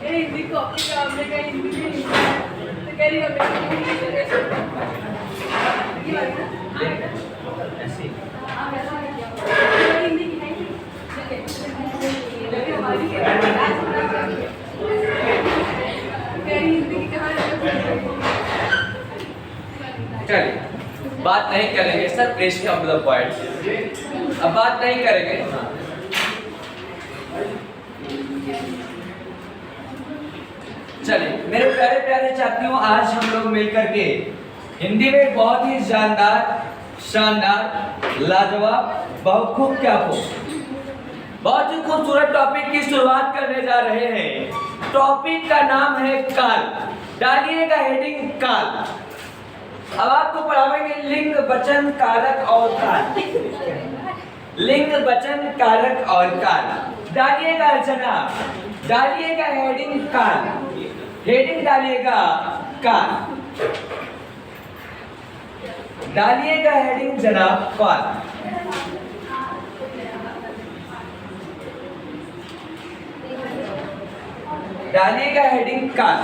Hindi copy का हमने कहा हिंदी में लिखा है तो कह रही चलिए बात नहीं करेंगे सर, प्रेस के मतलब पॉइंट अब बात नहीं करेंगे। चलिए मेरे प्यारे प्यारे छात्रों, आज हम लोग मिलकर के हिंदी में बहुत ही शानदार लाजवाब बहुखूब क्या बहुत ही खूबसूरत टॉपिक की शुरुआत करने जा रहे हैं। टॉपिक का नाम है काल। डालिएगा हेडिंग काल। अब आपको पढ़ाएंगे लिंग वचन कारक और काल। लिंग वचन कारक और काल डालिएगा जनाब, डालिएगा हेडिंग काल, हेडिंग डालिएगा काल, डालिएगा हेडिंग जनाब काल। डालिएगा हेडिंग काल।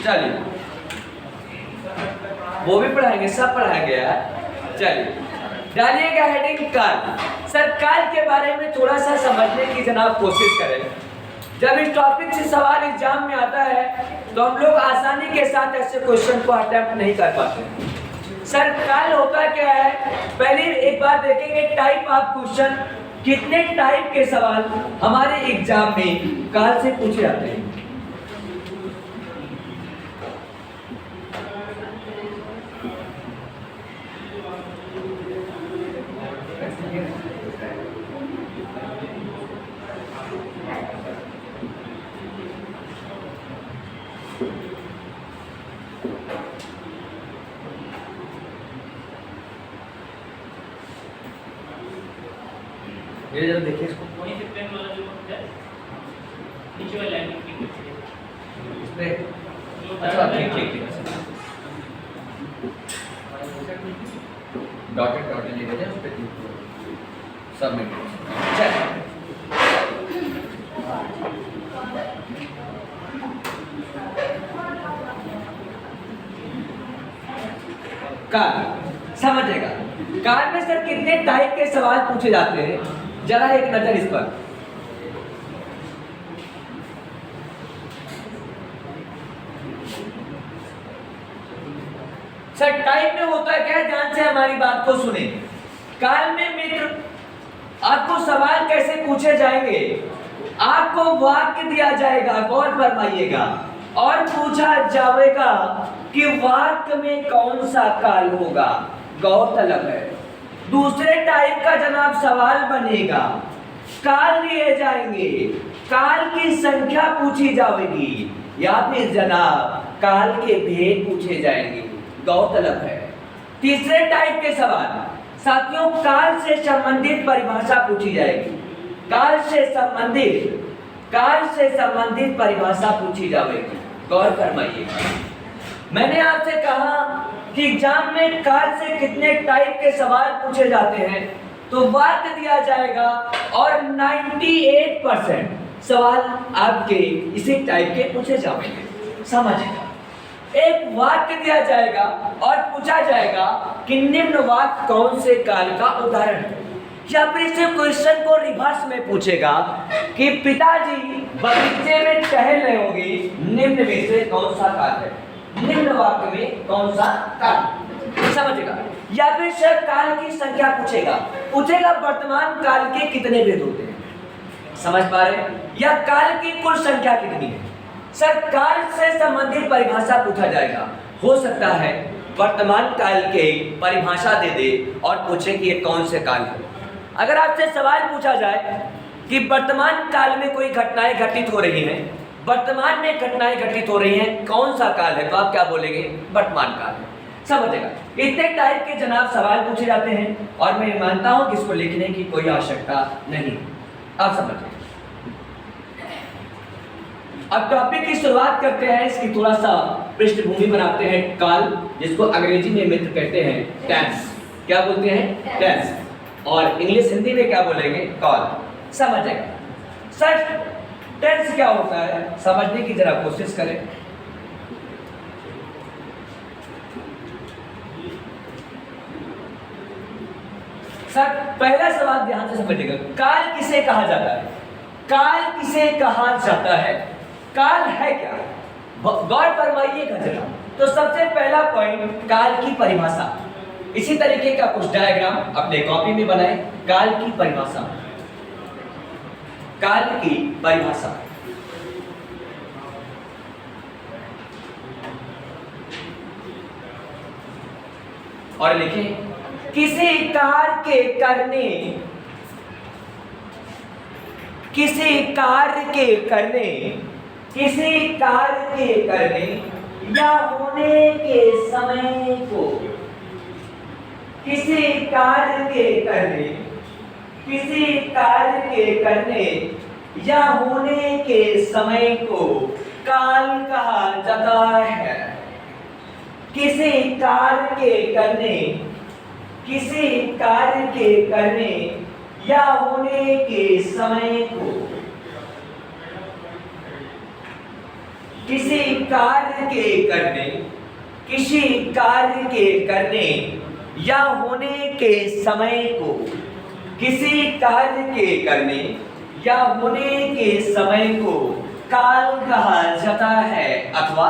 चलिए वो भी पढ़ाएंगे, सब पढ़ाएंगे यार। चलिए डालिएगा हेडिंग काल। सर काल के बारे में थोड़ा सा समझने की जनाब कोशिश करें। जब इस टॉपिक से सवाल एग्जाम में आता है तो हम लोग आसानी के साथ ऐसे क्वेश्चन को अटेम्प्ट नहीं कर पाते। सर काल होता क्या है, पहले एक बार देखेंगे टाइप ऑफ क्वेश्चन, कितने टाइप के सवाल हमारे एग्जाम में काल से पूछे जाते हैं। ये जरा देखिए इसको, वहीं से प्लेन वाला जो है नीचे वाली लाइन क्लिक कीजिए इस पे। अच्छा ठीक ठीक ठीक, डॉटेड डॉटेड ले लेते हैं उस पे क्लिक करो, सबमिट। चलिए काल समझेगा। काल में सर कितने टाइप के सवाल पूछे जाते हैं, जरा एक नजर इस पर। सर टाइप में होता है क्या, ध्यान से हमारी बात को सुने। काल में मित्र आपको सवाल कैसे पूछे जाएंगे, आपको वाक्य दिया जाएगा, गौर फरमाइएगा, और पूछा जाएगा कि वाक्य में कौन सा काल होगा, गौरतलब है। दूसरे टाइप का जनाब सवाल बनेगा, काल लिए जाएंगे, काल की संख्या पूछी जाएगी, या फिर जनाब काल के भेद पूछे जाएंगे, गौरतलब है। तीसरे टाइप के सवाल साथियों, काल से संबंधित परिभाषा पूछी जाएगी, काल से संबंधित परिभाषा पूछी जाएगी, गौर फरमाइएगा। मैंने आपसे कहा कि एग्जाम में काल से कितने टाइप के सवाल पूछे जाते हैं, तो वाक्य दिया जाएगा और 98% सवाल आपके इसी टाइप के पूछे जाएंगे, समझिएगा। एक वाक्य दिया जाएगा और पूछा जाएगा कि निम्न वाक्य कौन से काल का उदाहरण है, या फिर इसे क्वेश्चन को रिवर्स में पूछेगा कि पिताजी बगीचे में टहल रहे होंगे, निम्न में से कौन सा काल है, निम्न वाक्य में कौन सा काल, समझेगा। या फिर सर काल की संख्या पूछेगा वर्तमान काल के कितने भेद होते हैं, समझ पा रहे हैं, या काल की कुल संख्या कितनी है। सर काल से संबंधित परिभाषा पूछा जाएगा, हो सकता है वर्तमान काल के परिभाषा दे दे और पूछे कि ये कौन से काल है। अगर आपसे सवाल पूछा जाए कि वर्तमान काल में कोई घटनाएं घटित हो रही हैं, वर्तमान में घटनाएं घटित हो रही हैं, कौन सा काल है, तो आप क्या बोलेंगे, वर्तमान काल है, समझेगा। इतने टाइप के जनाब सवाल पूछे जाते हैं और मैं मानता हूं कि इसको लिखने की कोई आवश्यकता नहीं, आप समझिए। अब टॉपिक की शुरुआत करते हैं, इसकी थोड़ा सा पृष्ठभूमि बनाते हैं। काल, जिसको अंग्रेजी में मित्र कहते हैं टेंस। क्या बोलते हैं? टेंस। और इंग्लिश हिंदी में क्या बोलेंगे? कॉल। समझेगा सर टेंस क्या होता है, समझने की जरा कोशिश करें। सर पहला सवाल ध्यान से समझिएगा, काल किसे कहा जाता है? काल किसे कहा जाता है? काल है क्या? गौर फरमाइएगा जरा। तो सबसे पहला पॉइंट, काल की परिभाषा। इसी तरीके का कुछ डायग्राम अपने कॉपी में बनाएं। काल की परिभाषा, काल की परिभाषा। और लिखें, किसी कार्य के करने, किसी कार्य के करने, किसी कार्य के करने या होने के समय को, किसी कार्य के करने, किसी कार्य के करने या होने के समय को काल कहा जाता है। किसी कार्य के करने, किसी कार्य के करने या होने के समय को, किसी कार्य के करने, किसी कार्य के करने या होने के समय को, किसी कार्य के करने या होने के समय को काल कहा जाता है। अथवा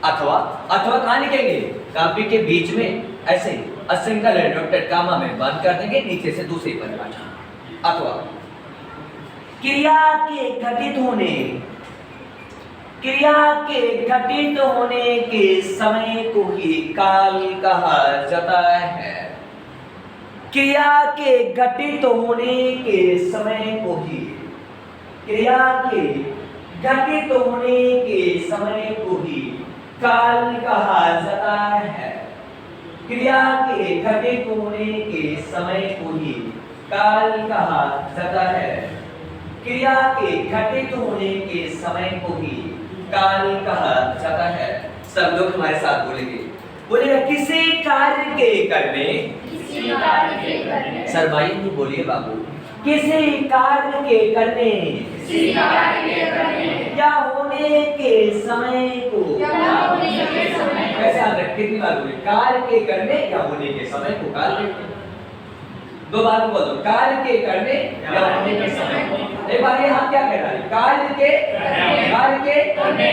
अथवा अथवा कहाँ लिखेंगे? कॉपी के बीच में ऐसे असिंगल इन्वर्टेड कामा में बंद कर देंगे, नीचे से दूसरी परिभाषा। अथवा क्रिया के घटित होने, क्रिया के घटित होने के समय को ही काल कहा जाता है। क्रिया के घटित होने के समय को ही, क्रिया के घटित होने के समय को ही काल कहा जाता है। क्रिया के घटित होने के समय को ही काल कहा जाता है। क्रिया के घटित होने के समय को ही काल कहा जाता है। सब लोग हमारे साथ बोलेंगे, बोलेगा किसी कार्य के करने, किसी कार्य के करने, सर भाई नहीं बोलिए बाबू, किसी कार्य के करने, किसी कार्य के करने या होने के समय को, या होने के समय को, कैसे याद रखें? कितनी बार बोले? कार्य के करने या होने के समय को काल कहते हैं। दो बार बोल दो, कार्य के करने या होने के समय को। एक बार ये हम क्या कह रहा है? कार्य के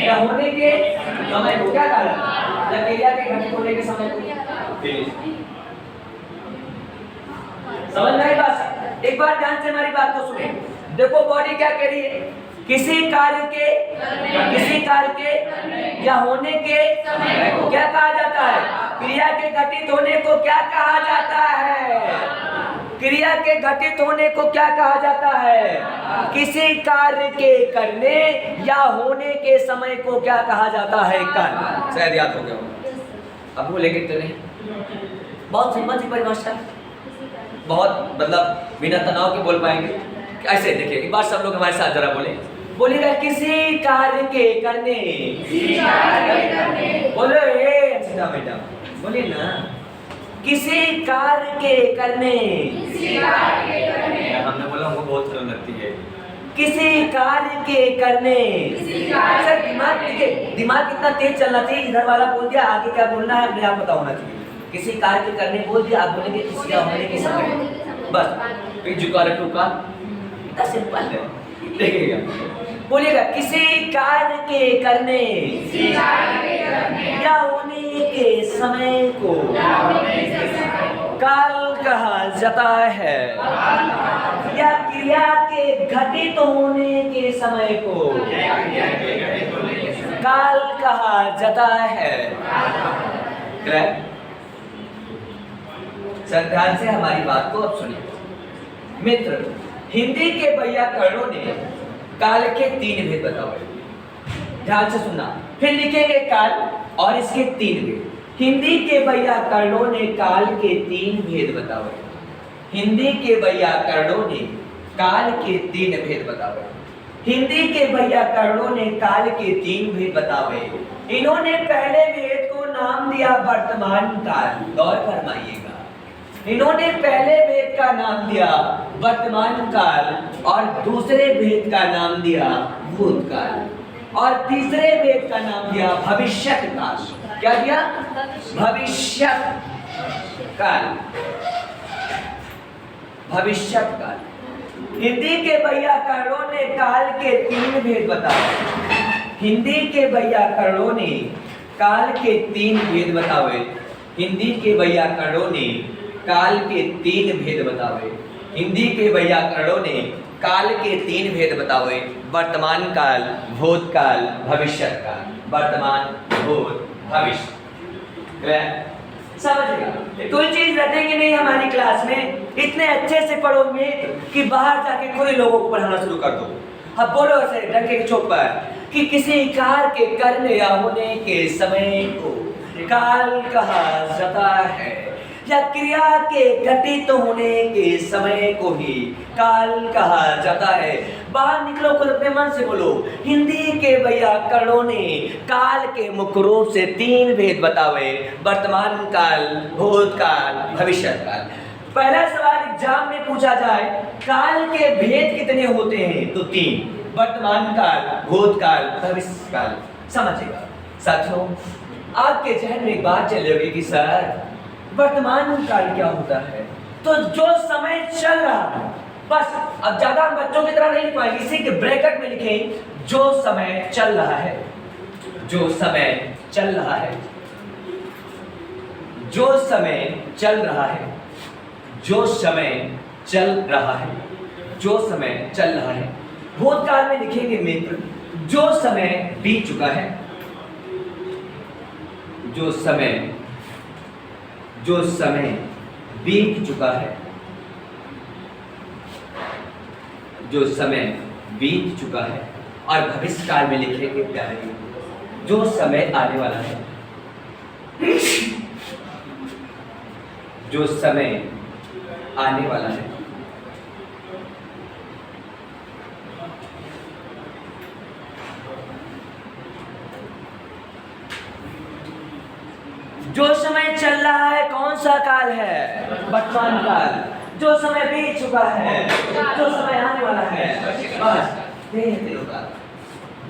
या होने के समय को क्या कहा जाता है? या क्रिया के घटित होने के समय को। समझ में आई बात? एक बार ध्यान से हमारी बात को सुने। देखो बॉडी क्या कह रही है? किसी कार्य के, किसी कार्य के या होने के समय को क्या कहा जाता है? क्रिया के घटित होने को क्या कहा जाता है? क्रिया के घटित होने को क्या कहा जाता है? किसी कार्य के करने या होने के समय को क्या कहा जाता है? काल। शायद याद हो गया हो। अब बोलेंगे तो नहीं, बहुत सिंपल सी परिभाषा, बहुत मतलब बिना तनाव के बोल पाएंगे। ऐसे देखिए, एक बार सब लोग हमारे साथ जरा बोले, बोलिएगा किसी कार्य के करने, किसी कार्य के करने, बोलो ये अच्छा बेटा, बोलिए ना, किसी कार्य के करने, किसी कार्य के करने, हमने बोला हमको बहुत सरल लगती है। किसी कार्य के करने, किसी कार्य सर दिमाग देखिए, दिमाग कितना तेज चलना चाहिए। इधर वाला बोल दिया, आगे क्या बोलना है अपने आप पता होना चाहिए। किसी कार्य के करने बोल दिया, आप बोलेंगे किसी का होने के समय, बस फिर जुकारा टूका, इतना सिंपल है। देखिएगा, बोलिएगा किसी कार्य के करने, किसी कार्य के करने या होने के समय को या होने के समय को काल कहा जाता है। या क्रिया के घटित होने के समय को काल कहा जाता है। सर ध्यान से हमारी बात को अब सुनिए मित्र। हिंदी के व्याकरणों ने काल के 3 भेद बताए। ध्यान से सुनना, फिर लिखेंगे काल और इसके 3 भेद। हिंदी के व्याकरणों ने काल के 3 भेद बताए। हिंदी के व्याकरणों ने काल के 3 भेद बताए। हिंदी के वैयाकरणों ने काल के 3 भेद बतावे। इन्होंने पहले भेद को नाम दिया वर्तमान काल। गौर फरमाइएगा, इन्होंने पहले भेद का नाम दिया वर्तमान काल और दूसरे भेद का नाम दिया भूतकाल और तीसरे भेद का नाम दिया भविष्यत काल। क्या दिया? भविष्यत काल। भविष्यत काल। हिंदी के वैयाकरणों ने काल के 3 भेद बताए। हिंदी के वैयाकरणों ने काल के 3 भेद बतावे। हिंदी के वैयाकरणों ने काल के 3 भेद बतावे। हिंदी के वैयाकरणों ने काल के 3 भेद बतावे। वर्तमान काल, भूतकाल, भविष्यत काल। वर्तमान, भूत, भविष्य। समझिएगा, कोई चीज रटेंगे नहीं हमारी क्लास में। इतने अच्छे से पढ़ोगे कि बाहर जाके कोई लोगों को पढ़ाना शुरू कर दो। अब बोलो ऐसे डंके के चौक पर कि किसी कार के करने या होने के समय को काल कहा जाता है, या क्रिया के घटित होने के समय को ही काल कहा जाता है। बाहर निकलो, खुद अपने मन से बोलो। हिंदी के वैयाकरणों ने काल के मुख्य रूप से 3 भेद बतावे। वर्तमान काल, भूतकाल, भविष्यत काल। पहला सवाल एग्जाम में पूछा जाए, काल के भेद कितने होते हैं? तो 3। वर्तमान काल, भूतकाल, भविष्य काल। समझिएगा साथियों, आपके जहन में एक बात चल रही कि सर वर्तमान काल क्या होता है? तो जो समय चल रहा है, बस। अब ज्यादा बच्चों की तरह नहीं लिख पाएंगे, इसी के ब्रैकेट में लिखें जो समय चल रहा है। जो समय चल रहा है। जो समय चल रहा है। जो समय चल रहा है। जो समय चल रहा है। भूतकाल में लिखेंगे मित्र जो समय बीत चुका है। जो समय बीत चुका है। जो समय बीत चुका है। और भविष्य काल में लिखेंगे प्यारे जो समय आने वाला है। जो समय आने वाला है। जो समय चल रहा है कौन सा काल है? वर्तमान काल। जो समय बीत चुका है, जो समय आने वाला है, बस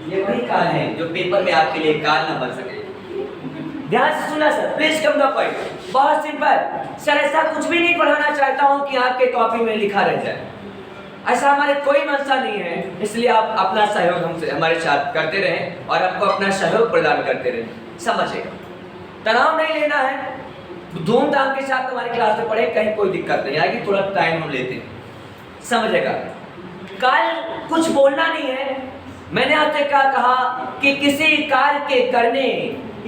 ये वही काल है जो पेपर में आपके लिए काल ना बन सके। ध्यान से सुना sir, please come the point. बहुत सिंपल सर, ऐसा कुछ भी नहीं पढ़ाना चाहता हूँ कि आपके कॉपी में लिखा रह जाए। ऐसा हमारे कोई मंशा नहीं है, इसलिए आप अपना सहयोग हमसे हमारे साथ करते रहें और आपको अपना सहयोग प्रदान करते रहें। समझेगा, तनाव नहीं लेना है, धूमधाम के साथ हमारी क्लास में पढ़े, कहीं कोई दिक्कत नहीं आएगी। थोड़ा टाइम हम लेते हैं। समझेगा, काल कुछ बोलना नहीं है। मैंने आपसे क्या कहा कि किसी कार्य के करने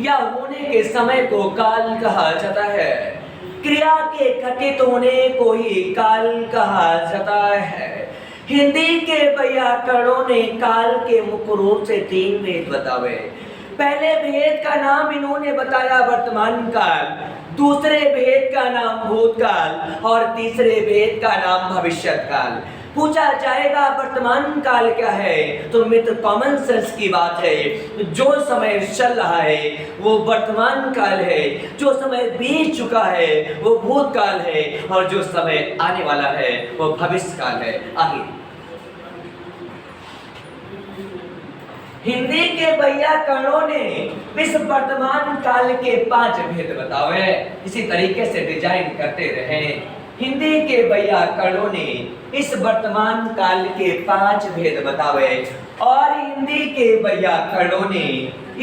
या होने के समय को काल कहा जाता है। क्रिया के घटित होने को ही काल कहा जाता है। हिंदी के वैयाकरणों ने काल के मुख्य रूप से 3 भेद बतावे। पहले भेद का नाम इन्होंने बताया वर्तमान काल, दूसरे भेद का नाम भूतकाल और तीसरे भेद का नाम भविष्यत काल। पूछा जाएगा वर्तमान काल क्या है, तो मित्र कॉमन सेंस की बात है। जो समय चल रहा है वो वर्तमान काल है, जो समय बीत चुका है वो भूतकाल है और जो समय आने वाला है वो भविष्य काल है। आगे हिंदी के वैयाकरणों ने इस वर्तमान काल के 5 भेद बतावे। इसी तरीके से डिजाइन करते रहे। हिंदी के वैयाकरणों ने इस वर्तमान काल के 5 भेद बतावे और हिंदी के वैयाकरणों ने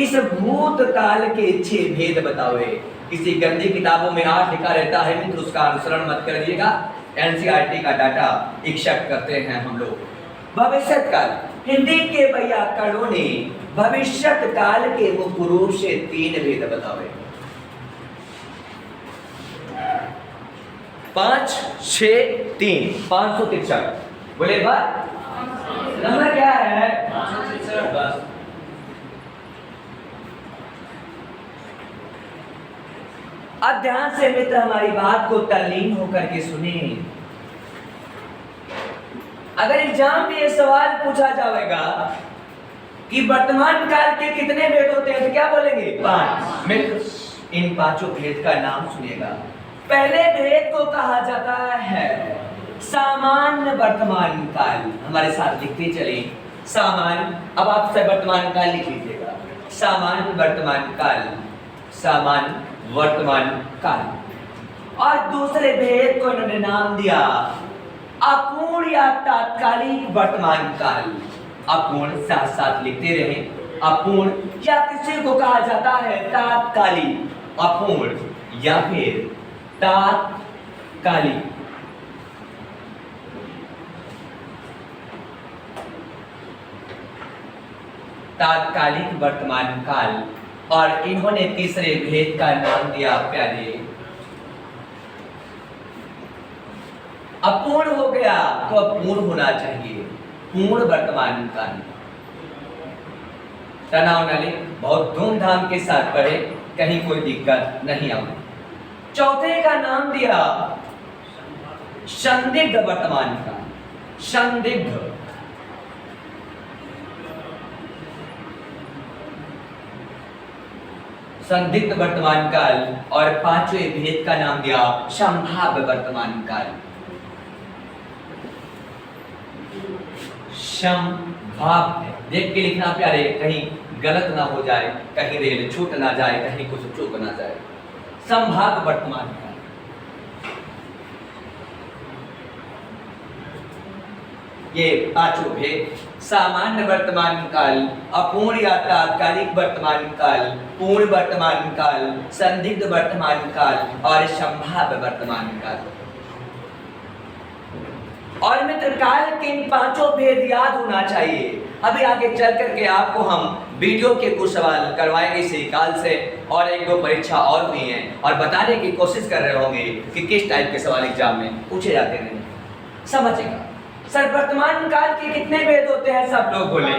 इस भूतकाल के 6 भेद बतावे। किसी गंदी किताबों में 8 लिखा रहता है मित्र, उसका अनुसरण मत करिएगा। एनसीईआरटी का डाटा एक्सेप्ट करते हैं हम लोग। भविष्यत काल, हिंदी के वैयाकरणों ने भविष्यत काल के मुख्य रूप से 3 भेद बतावे। 5, 6, 3, 563। बोले बात नंबर क्या है? बस अब ध्यान से मित्र हमारी बात को तल्लीन होकर के सुनिए। अगर एग्जाम में ये सवाल पूछा जाएगा कि वर्तमान काल के कितने भेद होते हैं तो क्या बोलेंगे? 5। मित्र, इन पांचों भेद का नाम सुनिएगा। पहले भेद को कहा जाता है सामान्य वर्तमान काल। हमारे साथ लिखते चले सामान्य। अब आप सब वर्तमान काल लिख लीजिएगा। सामान्य वर्तमान काल, सामान्य वर्तमान काल। और दूसरे भेद को इन्होंने नाम दिया अपूर्ण या तात्कालिक वर्तमान काल। अपूर्ण साथ साथ लिखते रहे। अपूर्ण या किसी को कहा जाता है तात्कालिक, अपूर्ण या फिर तात्कालिक। तात्कालिक वर्तमान काल। और इन्होंने तीसरे भेद का नाम दिया प्यारे अपूर्ण। हो गया तो अपूर्ण होना चाहिए, पूर्ण वर्तमान काल। तनाव न ले, बहुत धूमधाम के साथ पढ़े, कहीं कोई दिक्कत नहीं आए। चौथे का नाम दिया संदिग्ध वर्तमान काल। संदिग्ध, संदिग्ध वर्तमान काल। और पांचवें भेद का नाम दिया संभाव्य वर्तमान काल। संभाव्य, देख के लिखना प्यारे, कहीं गलत ना हो जाए, कहीं रेल छूट ना जाए, कहीं कुछ चूक ना जाए। संभाव्य वर्तमान काल। ये पांचों भेद सामान्य वर्तमान काल, अपूर्ण या तात्कालिक वर्तमान काल, पूर्ण वर्तमान काल, संदिग्ध वर्तमान काल और संभाव्य वर्तमान काल। और मित्र, काल के इन पांचों भेद याद होना चाहिए। अभी आगे चल करके आपको हम वीडियो के कुछ सवाल करवाएंगे इसी काल से, और एक दो परीक्षा और हुई हैं, और बताने की कोशिश कर रहे होंगे कि किस टाइप के सवाल एग्जाम में पूछे जाते हैं। समझेगा सर, वर्तमान काल के कितने भेद होते हैं? सब लोग बोले।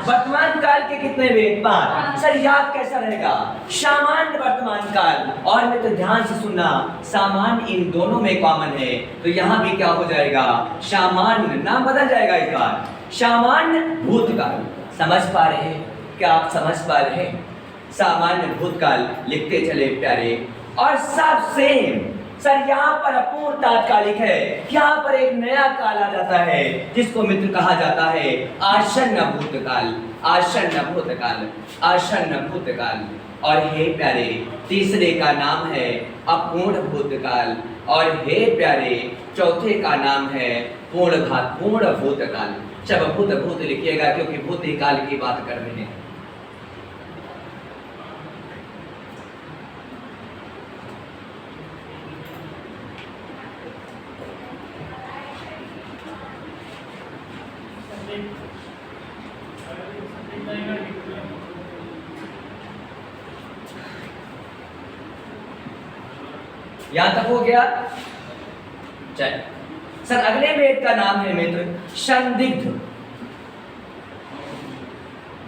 वर्तमान काल के कितने भेद? 5। सर याद कैसा रहेगा? सामान्य वर्तमान काल। और मैं तो ध्यान से सुनना, सामान्य इन दोनों में कॉमन है, तो यहाँ भी क्या हो जाएगा? सामान्य, नाम बदल जाएगा इस बार, सामान्य भूतकाल। समझ पा रहे हैं? क्या आप समझ पा रहे हैं? सामान्य भूतकाल लिखते चले प्यारे। और सब सेम। सर यहाँ पर अपूर्ण तात्कालिक है, यहाँ पर एक नया काल आ जाता है जिसको मित्र कहा जाता है आसन्न भूतकाल। आसन्न भूतकाल, आसन्न भूतकाल। और हे प्यारे, तीसरे का नाम है अपूर्ण भूतकाल। और हे प्यारे, चौथे का नाम है पूर्ण भूतकाल। सब भूत लिखिएगा क्योंकि भूत ही काल की बात कर रहे हैं। यहां तक हो गया? चल सर, अगले भेद का नाम है मित्र संदिग्ध।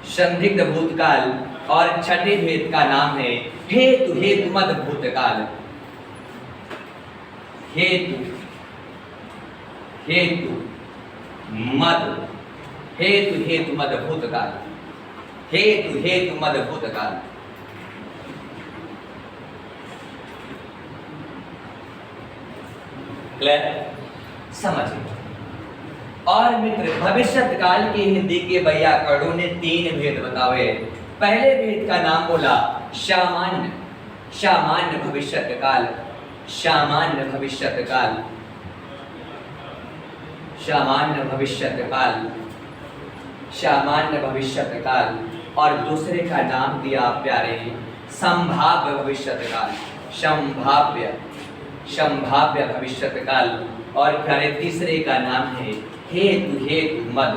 संदिग्ध भूतकाल। और छठे भेद का नाम है हेतु मद भूतकाल। हेतु मद भूतकाल। हेतु मद भूतकाल। समझिए। और मित्र, भविष्यत काल के हिंदी के वैयाकरणों ने 3 भेद बताए। पहले भेद का नाम बोला सामान्य, सामान्य भविष्यत काल, सामान्य भविष्यत काल, सामान्य भविष्यत काल, सामान्य भविष्यत काल। और दूसरे का नाम दिया प्यारे संभाव्य भविष्यत काल, संभाव्य भविष्यत काल। और प्यारे तीसरे का नाम है हेतु मद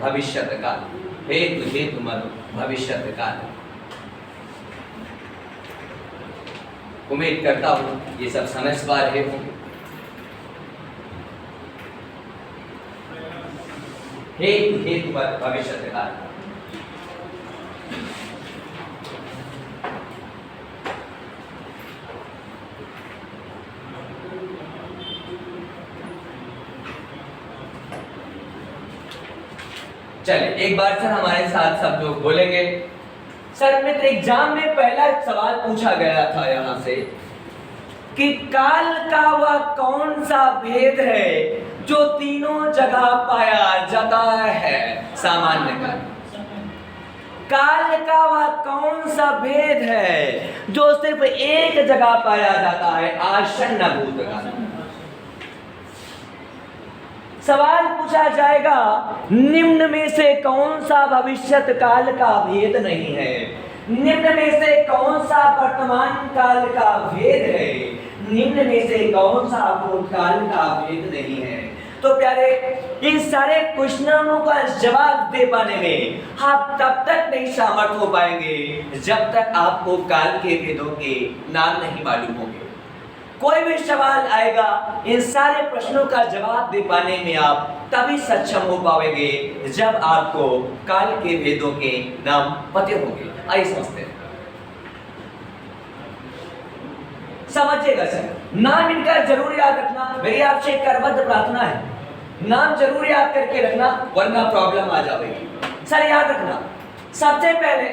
भविष्यत काल। हेतु मद भविष्यत काल। उम्मीद करता हूं ये सब समझ पा रहे होंगे। हेतु मद भविष्यत काल। चलिए एक बार सर हमारे साथ सब लोग बोलेंगे। सर मित्र, एग्जाम में पहला सवाल पूछा गया था यहाँ से कि काल का वह कौन सा भेद है जो तीनों जगह पाया जाता है। सामान्य काल का वह कौन सा भेद है जो सिर्फ एक जगह पाया जाता है। आसन्न भूतकाल। सवाल पूछा जाएगा निम्न में से कौन सा भविष्यत काल का भेद नहीं है। निम्न में से कौन सा वर्तमान काल का भेद है। निम्न में से कौन सा भूतकाल का भेद नहीं है। तो प्यारे, इन सारे क्वेश्चनों का जवाब दे पाने में आप तब तक नहीं समर्थ हो पाएंगे जब तक आपको काल के भेदों के नाम नहीं मालूम होंगे। कोई भी सवाल आएगा, इन सारे प्रश्नों का जवाब दे पाने में आप तभी सक्षम हो पाएंगे जब आपको काल के भेदों के नाम पते होंगे। आइए समझते हैं। समझिएगा सर, नाम इनका जरूर याद रखना। मेरी आपसे करबद्ध प्रार्थना है, नाम जरूर याद करके रखना वरना प्रॉब्लम आ जाएगी। सर याद रखना, सबसे पहले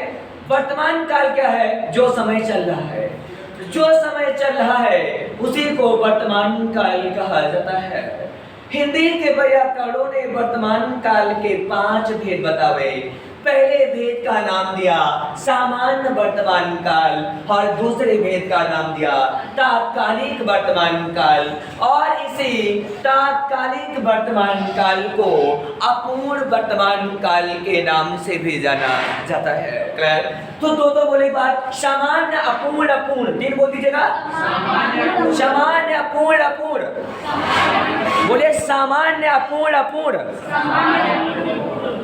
वर्तमान काल क्या है? जो समय चल रहा है। जो समय चल रहा है उसी को वर्तमान काल कहा जाता है। हिंदी के व्याकरणों ने वर्तमान काल के 5 भेद बतावे। पहले भेद का नाम दिया सामान्य वर्तमान काल और दूसरे भेद का नाम दिया तात्कालिक वर्तमान काल, और इसी तात्कालिक वर्तमान काल को अपूर्ण वर्तमान काल के नाम से भी जाना जाता है। क्लियर? तो दो बोले बात, सामान्य अपूर्ण अपूर्ण। 3 बोल दीजिएगा। सामान्य अपूर्ण अपूर्ण। बोले सामान्य अपूर्ण अपूर्ण।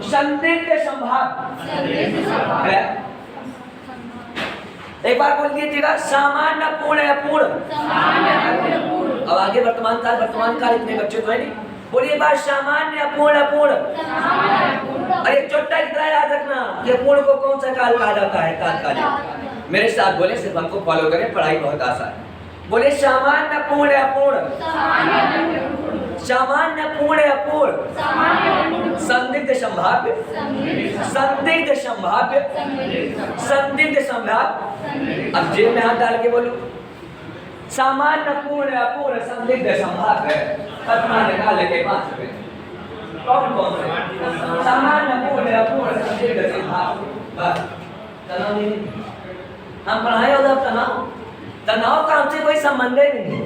संदिग्ध संभाव्य। एक बार बोल दीजिएगा, सामान्य अपूर्ण अपूर्ण। अब आगे वर्तमान काल इतने बच्चे तो है नहीं। बोलिए बात, सामान्य अपूर्ण अपूर्ण। अरे छोटा की तरह याद रखना कि अपूर्ण को कौन सा काल कहा जाता है? तात्कालिक। मेरे साथ बोले, सिर्फ हमको फॉलो करें, पढ़ाई बहुत आसान है। बोले सामान्य अपूर्ण अपूर्ण। सामान्य अपूर्ण अपूर्ण। संदिग्ध संभाव्य। संदिग्ध संभाव्य। संदिग्ध संभाव्य। अब जेब में हाथ डाल के बोलो, सामान्य अपूर्ण अपूर्ण संदिग्ध संभाव्य वर्तमान काल के 5 भेद कौन कौन से? सामान्य अपूर्ण अपूर्ण संदिग्ध संभाव्य। बस तनाव नहीं, हम पढ़ाए उधर तनाव का हमसे कोई संबंध ही नहीं।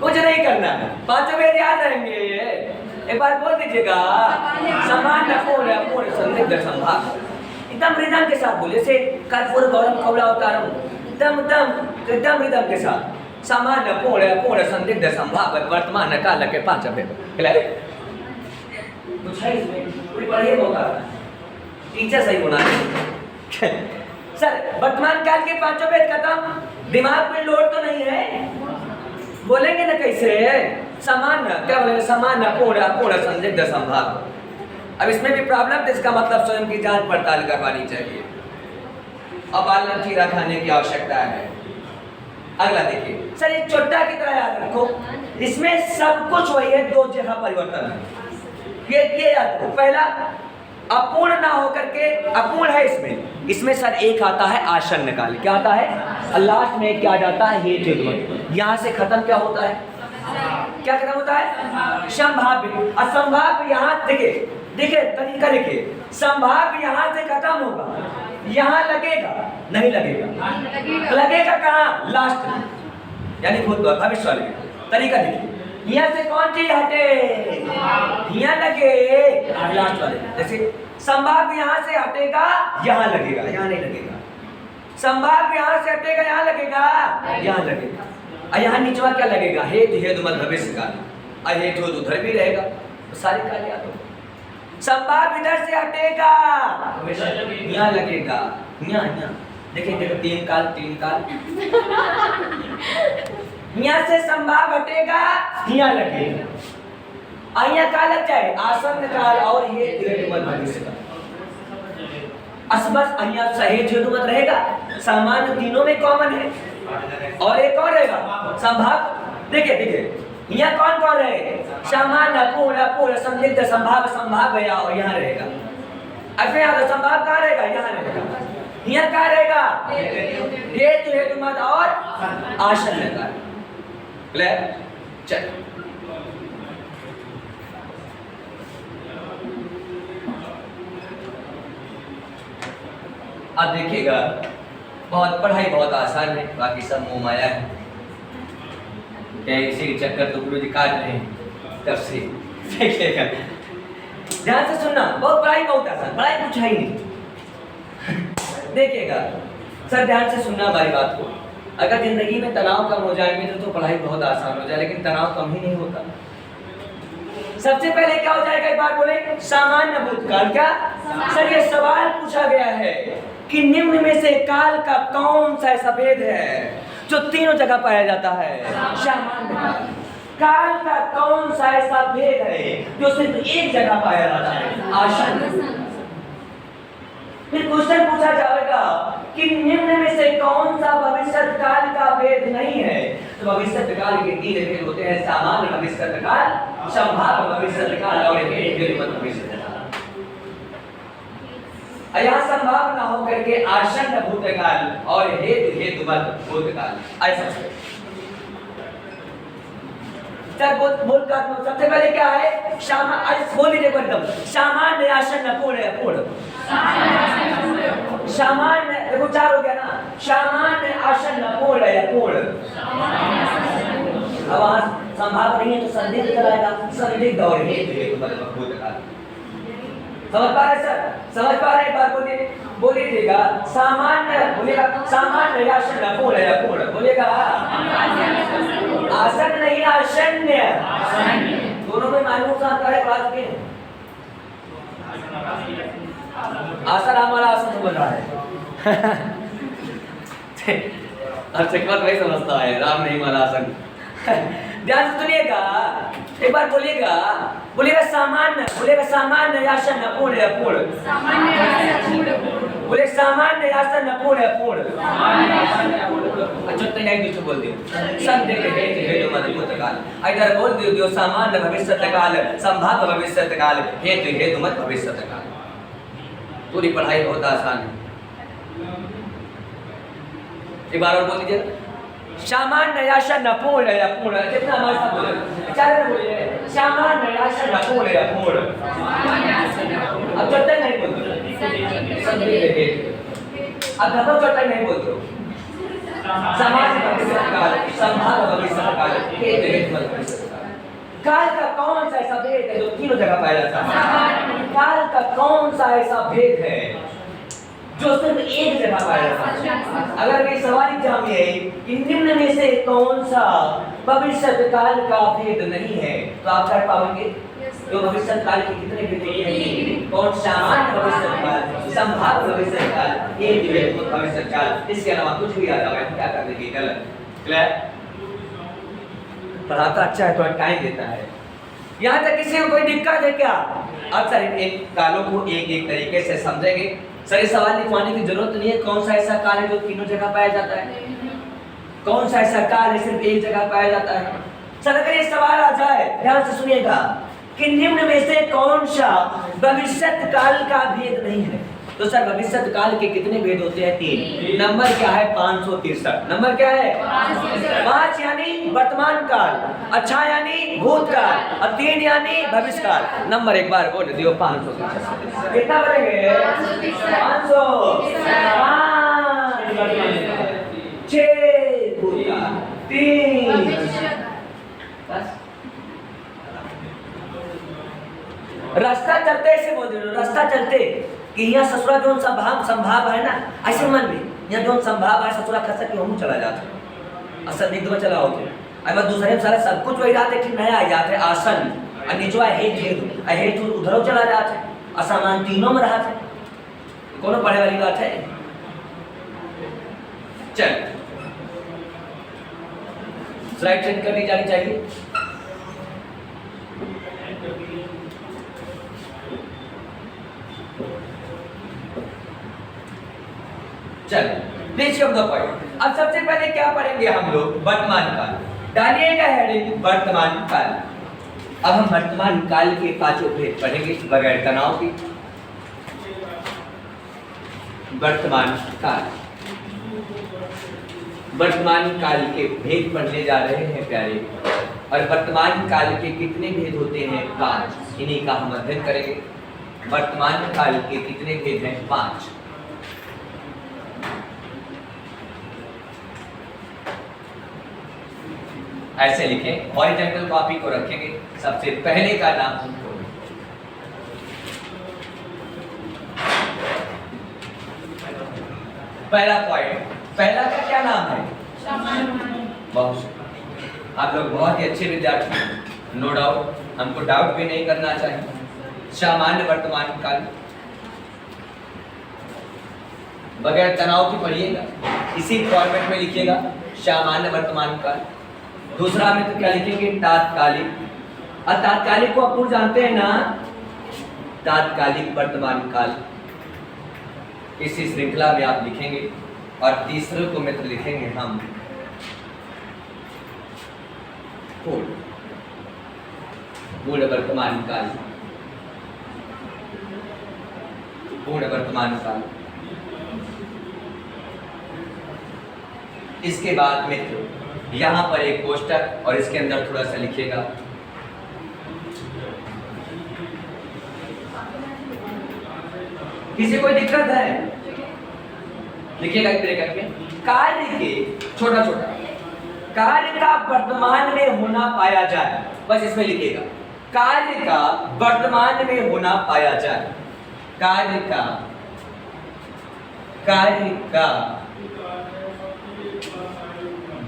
कुछ नहीं करना, 5 भेद याद रहेंगे। एक बार बोल दीजिएगा, सामान्य अपूर्ण अपूर्ण संदिग्ध संभाव्य। एकदम रिदम के साथ बोले, से कर्पूर गौरम कौला अवतारम, एकदम रिदम के साथ। सामान्य अपूर्ण अपूर्ण संदिग्ध संभाव्य वर्तमान काल के 5 भेद। कुछ है इसमें? पूरी पढ़िए होगा, टीचर सही होना है। सर वर्तमान काल के 5 भेद खत्म। दिमाग में लोड तो नहीं है? बोलेंगे ना कैसे? सामान्य क्या बोलेंगे? सामान्य अपूर्ण अपूर्ण संदिग्ध संभाव्य। अब इसमें भी प्रॉब्लम, तो इसका मतलब स्वयं की जांच पड़ताल करवानी चाहिए। अब बालना चीरा खाने की आवश्यकता है। अगला देखिए सर, एक छोटा की तरह याद रखो, इसमें सब कुछ वही है, 2 जगह परिवर्तन है। ये याद रखो। पहला अपूर्ण ना होकर के अपूर्ण है इसमें सर एक आता है आसन्न काल। क्या आता है? और लास्ट में क्या जाता है? हेतु। यहाँ से खत्म क्या होता है? क्या खत्म होता है? संभाव्य। असंभाव्य यहाँ देखिए तरीका देखिए, संभाव्य यहाँ से खत्म होगा, यहाँ लगेगा नहीं लगेगा? लगेगा कहाँ? लास्ट, यानी भविष्य वाले। तरीका देखिए, यहाँ से कौन चीज हटे? यहाँ लगे लास्ट वाले। जैसे संभाव्य यहाँ से हटेगा, यहाँ लगेगा, यहाँ नहीं लगेगा। संभाव्य यहाँ से हटेगा, यहाँ लगेगा, यहाँ लगेगा। और यहाँ निचवा क्या लगेगा? हेतु हेतु मत भविष्य काल। अहेतु उधर भी रहेगा, तो सारे काल याद हो। संभाव्य इधर से हटेगा, यहाँ लगेगा, यहाँ देखिए 3 काल। यहाँ से संभाव हटेगा, यहाँ लगेगा। यहाँ काल लग जाए, आसन्न काल और ये हेतु मत भविष्य काल। बस यहाँ सहेज हेतु मत रहेगा, सामान्य तीनों में कॉमन है। और एक और रहेगा संभाव। देखिए यहाँ कौन कौन रहे? सामान्य, अपूर्ण, अपूर्ण, संदिग्ध, संभाव्य, संभाव्य और यहाँ रहेगा। अच्छा यहाँ संभाव कहाँ रहेगा? यहाँ रहेगा। यहाँ कहाँ रहेगा? हेतु, हेतु मत और आशन्य का। क्लियर? चल अब देखिएगा, बहुत पढ़ाई बहुत आसान है, बाकी सब मोह माया है। क्या इसी के चक्कर तो गुरु जी काट रहे हैं तब से। देखिएगा, ध्यान से सुनना, बहुत पढ़ाई बहुत आसान, पढ़ाई कुछ है ही नहीं। देखिएगा सर, ध्यान से सुनना हमारी बात को। अगर जिंदगी में तनाव कम हो जाएंगे तो पढ़ाई बहुत आसान हो जाए, लेकिन तनाव कम ही नहीं होता। सबसे पहले क्या हो जाएगा, एक बार बोले, सामान्य भूतकाल। क्या सर, ये सवाल पूछा गया है कि निम्न में से काल का कौन सा ऐसा भेद है जो तीनों जगह पाया जाता है? सामान्य काल का कौन सा ऐसा भेद है जो सिर्फ एक जगह पाया जाता है? आशन्य। फिर क्वेश्चन पूछा जाएगा कि निम्न में से कौन सा भविष्य काल का भेद नहीं है? तो भविष्य काल के तीन भेद होते हैं, सामान्य भविष्य काल, संभाव्य भविष्य काल और हेतुमत भविष्य काल। यहाँ संभाव ना होकर के आशन्न भूतकाल और हेतुमत भूतकाल ऐसा। सबसे पहले क्या है? बोल लीजिए एकदम, सामान्य, आशन्न, अपूर्ण, अपूर्ण। सामान्य देखो चार हो गया ना, सामान्य, आशन्न, अपूर्ण, अपूर्ण। अब वहां संभाव नहीं है तो संदिग्ध चलाएगा, संदिग्ध और हेतुमत भूतकाल। समझ पा रहे सर? समझ पा रहे? एक बार बोलिएगा, सामान्य बोलिएगा, सामान्य, आशन्न, अपूर्ण, अपूर्ण बोलिएगा। आसन नहीं, आशन्य। दोनों में मालूम आता है बात के। आसन हमारा आसन समझ रहा है। अर्चकवत वही समझता है, राम नहीं मारा आसन। ध्यान से सुनिएगा, एक बार बोलिएगा, बोलिएगा सामान्य, बोलिएगा सामान्य, आसन, अपूर्ण, अपूर्ण। बोले सामान्य, आसन, अपूर्ण, अपूर्ण। अच्छा तो नहीं दूसरे बोल दियो, संदिग्ध, हेतुमत भूतकाल। इधर बोल दियो सामान्य भविष्य काल, संभाव्य भविष्य काल, हेतुमत भविष्य काल। पूरी पढ़ाई बहुत आसान है। एक बार और बोल दीजिए, सामान्य, आसन, अपूर्ण, अपूर्ण। कितना हमारे साथ बोले? चार बोलिए, सामान्य, आसन, अपूर्ण, अपूर्ण। अब चट्टा नहीं बोलते, अब डबल चट्टा नहीं बोलते। सामान्य भविष्य काल, संभाव्य भविष्य काल, हेतुमत भविष्य काल। काल का कौन सा ऐसा भेद है जो तीनों जगह पाया जाता है? काल का कौन सा ऐसा भेद है जो सिर्फ एक जगह पाया जाता है? अगर ये सवाल एग्जाम में है कि निम्न में से कौन सा भविष्य काल का भेद नहीं है, तो आप कर पाओगे जो भविष्य काल के कितने भेद हैं? कौन? सामान्य भविष्य काल, संभाव्य भविष्य काल, हेतुमत भविष्य काल। इसके अलावा कुछ भी आ जाए क्या कर देंगे? गलत। क्लियर? पढ़ाता अच्छा है तो टाइम देता है। यहाँ तक किसी को कोई दिक्कत है क्या? अब सर इन कालों को एक एक तरीके से समझेंगे। सर ये सवाल लिखवाने की जरूरत नहीं है, कौन सा ऐसा काल है जो तीनों जगह पाया जाता है? कौन सा ऐसा काल है सिर्फ एक जगह पाया जाता है? सर अगर ये सवाल आ जाए, ध्यान से सुनिएगा, कि निम्न में से कौन सा भविष्य काल का भेद नहीं है, तो सर भविष्य काल के कितने भेद होते हैं? 3। नंबर क्या है? 563। नंबर क्या है? 5 यानी वर्तमान काल, अच्छा यानी भूतकाल और 3 यानी भविष्य काल। नंबर एक बार बोल दियो, 563। कितना बनेंगे? 500, 6 भूतकाल, 3 बस। रास्ता चलते ऐसे बोल दो, रास्ता चलते कि यहाँ ससुरा जो संभाव है ना, ऐसे मन में यहाँ जो संभाव है ससुरा खसा कि हम चला जाते असल निक चला होते अब दूसरे में सारे सब कुछ वही जाते ठीक नया आ जाते आसन और नीचवा हेतु उधरों चला जाते असमान तीनों में रहते। कोनो पढ़े वाली बात है? चल स्लाइड चेंज कर दी जानी चाहिए। चलिए नीचे ऑफ द पॉइंट। अब सबसे पहले क्या पढ़ेंगे हम लोग? वर्तमान काल। डालिएगा हेडिंग वर्तमान काल। अब हम वर्तमान काल के पांचों भेद पढ़ेंगे बगैर तनाव के। वर्तमान काल, वर्तमान काल के भेद पढ़ने जा रहे हैं प्यारे। और वर्तमान काल के कितने भेद होते हैं? 5। इन्हीं का हम अध्ययन करेंगे। वर्तमान काल के कितने भेद हैं? 5। ऐसे लिखें, हॉरिजॉन्टल कॉपी को रखेंगे। सबसे पहले का नाम पहला पॉइंट, पहला का क्या नाम है? बहुत। आप लोग बहुत ही अच्छे विद्यार्थी हैं, नो डाउट, हमको डाउट भी नहीं करना चाहिए। सामान्य वर्तमान काल, बगैर तनाव की पढ़िएगा, इसी फॉर्मेट में लिखिएगा सामान्य वर्तमान काल। दूसरा में तो क्या लिखेंगे? तात्कालिक। और तात्कालिक को आप जानते हैं ना, तात्कालिक वर्तमान काल। इसी श्रृंखला में आप लिखेंगे। और तीसरे को मित्र लिखेंगे हम पूर्ण वर्तमान काल। पूर्ण वर्तमान काल। इसके बाद मित्र यहाँ पर एक कोष्टक और इसके अंदर थोड़ा सा लिखिएगा किसी कोई दिक्कत है? लिखिएगा इस तरह करके, कार्य के छोटा छोटा कार्य का वर्तमान में होना पाया जाए। बस इसमें लिखिएगा कार्य का वर्तमान में होना पाया जाए। कार्य का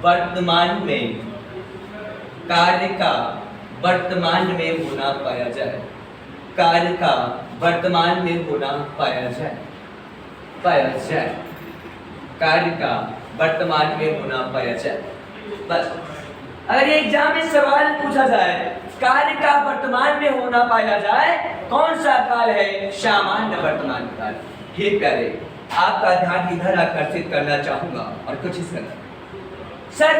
वर्तमान में, कार्य का वर्तमान में होना पाया जाए। कार्य का वर्तमान में होना पाया जाए। कार्य का वर्तमान में होना पाया जाए। बस अगर एग्जाम में सवाल पूछा जाए कार्य का वर्तमान में होना पाया जाए, कौन सा काल है? सामान्य वर्तमान काल। हे प्यारे, आपका ध्यान इधर आकर्षित करना चाहूंगा और कुछ इस तरह। सर,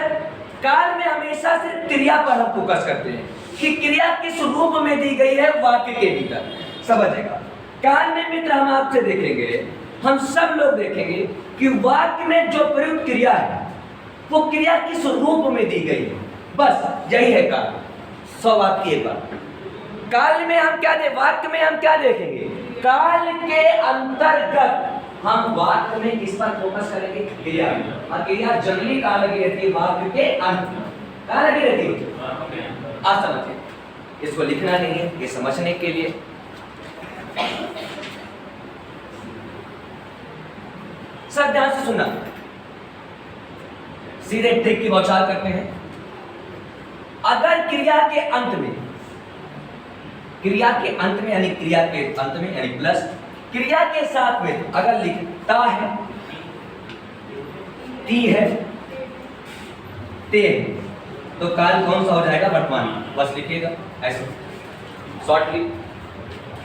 काल में हमेशा सिर्फ क्रिया पर हम फोकस करते हैं कि क्रिया किस रूप में दी गई है वाक्य के भीतर, समझेगा। काल में मित्र हम आपसे देखेंगे, हम सब लोग देखेंगे कि वाक्य में जो प्रयुक्त क्रिया है वो क्रिया किस रूप में दी गई है। बस यही है काल। 100 वाक्य पर काल में हम क्या वाक्य में हम क्या देखेंगे? काल के अंतर्गत हम वाक्य में किस पर फोकस करेंगे? क्रिया। और क्रिया जनरली कहाँ लगी रहती है? वाक्य के अंत में। कहाँ लगी रहती है? आप समझिए, इसको लिखना नहीं है, ये समझने के लिए। सब ध्यान से सुनना, सीधे ट्रिक की बौछार करते हैं। अगर क्रिया के अंत में यानी क्रिया के अंत में यानी प्लस, क्रिया के साथ में अगर लिखता है, टी है, ते है, तो काल कौन सा हो जाएगा? वर्तमान। बस लिखिएगा ऐसे शॉर्टली।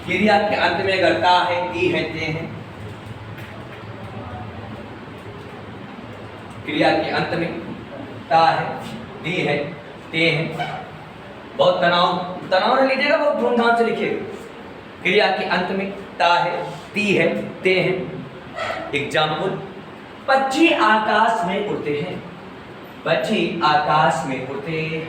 क्रिया के अंत में अगर ता है, टी है, ते है, क्रिया के अंत में ता है, टी है, ते है, बहुत तनाव न लीजिएगा, बहुत धूमधाम से लिखिएगा। क्रिया के अंत में ता है, ती है, ते है। एग्जाम्पल, पक्षी आकाश में उड़ते हैं। पक्षी आकाश में उड़ते हैं।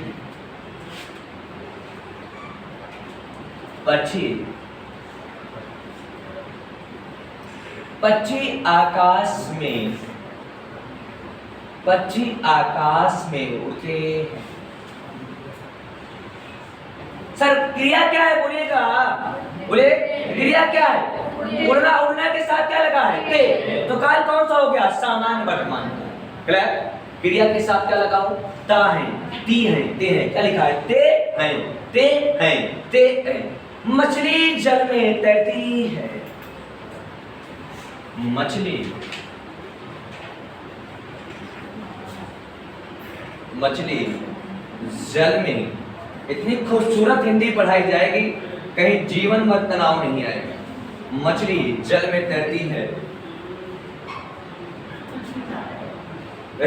पक्षी आकाश में उड़ते हैं। सर, क्रिया क्या है? बोलिए क्रिया क्या है? उड़ना के साथ क्या लगा है? ते। तो काल कौन सा हो गया? सामान्य वर्तमान। क्लियर? क्रिया के साथ क्या लगा हो? ता है, ती है, ते है। क्या लिखा है? ते है। मछली जल में तैरती है। मछली जल में। इतनी खूबसूरत हिंदी पढ़ाई जाएगी, कहीं जीवन में तनाव नहीं आएगा। मछली जल में तैरती है।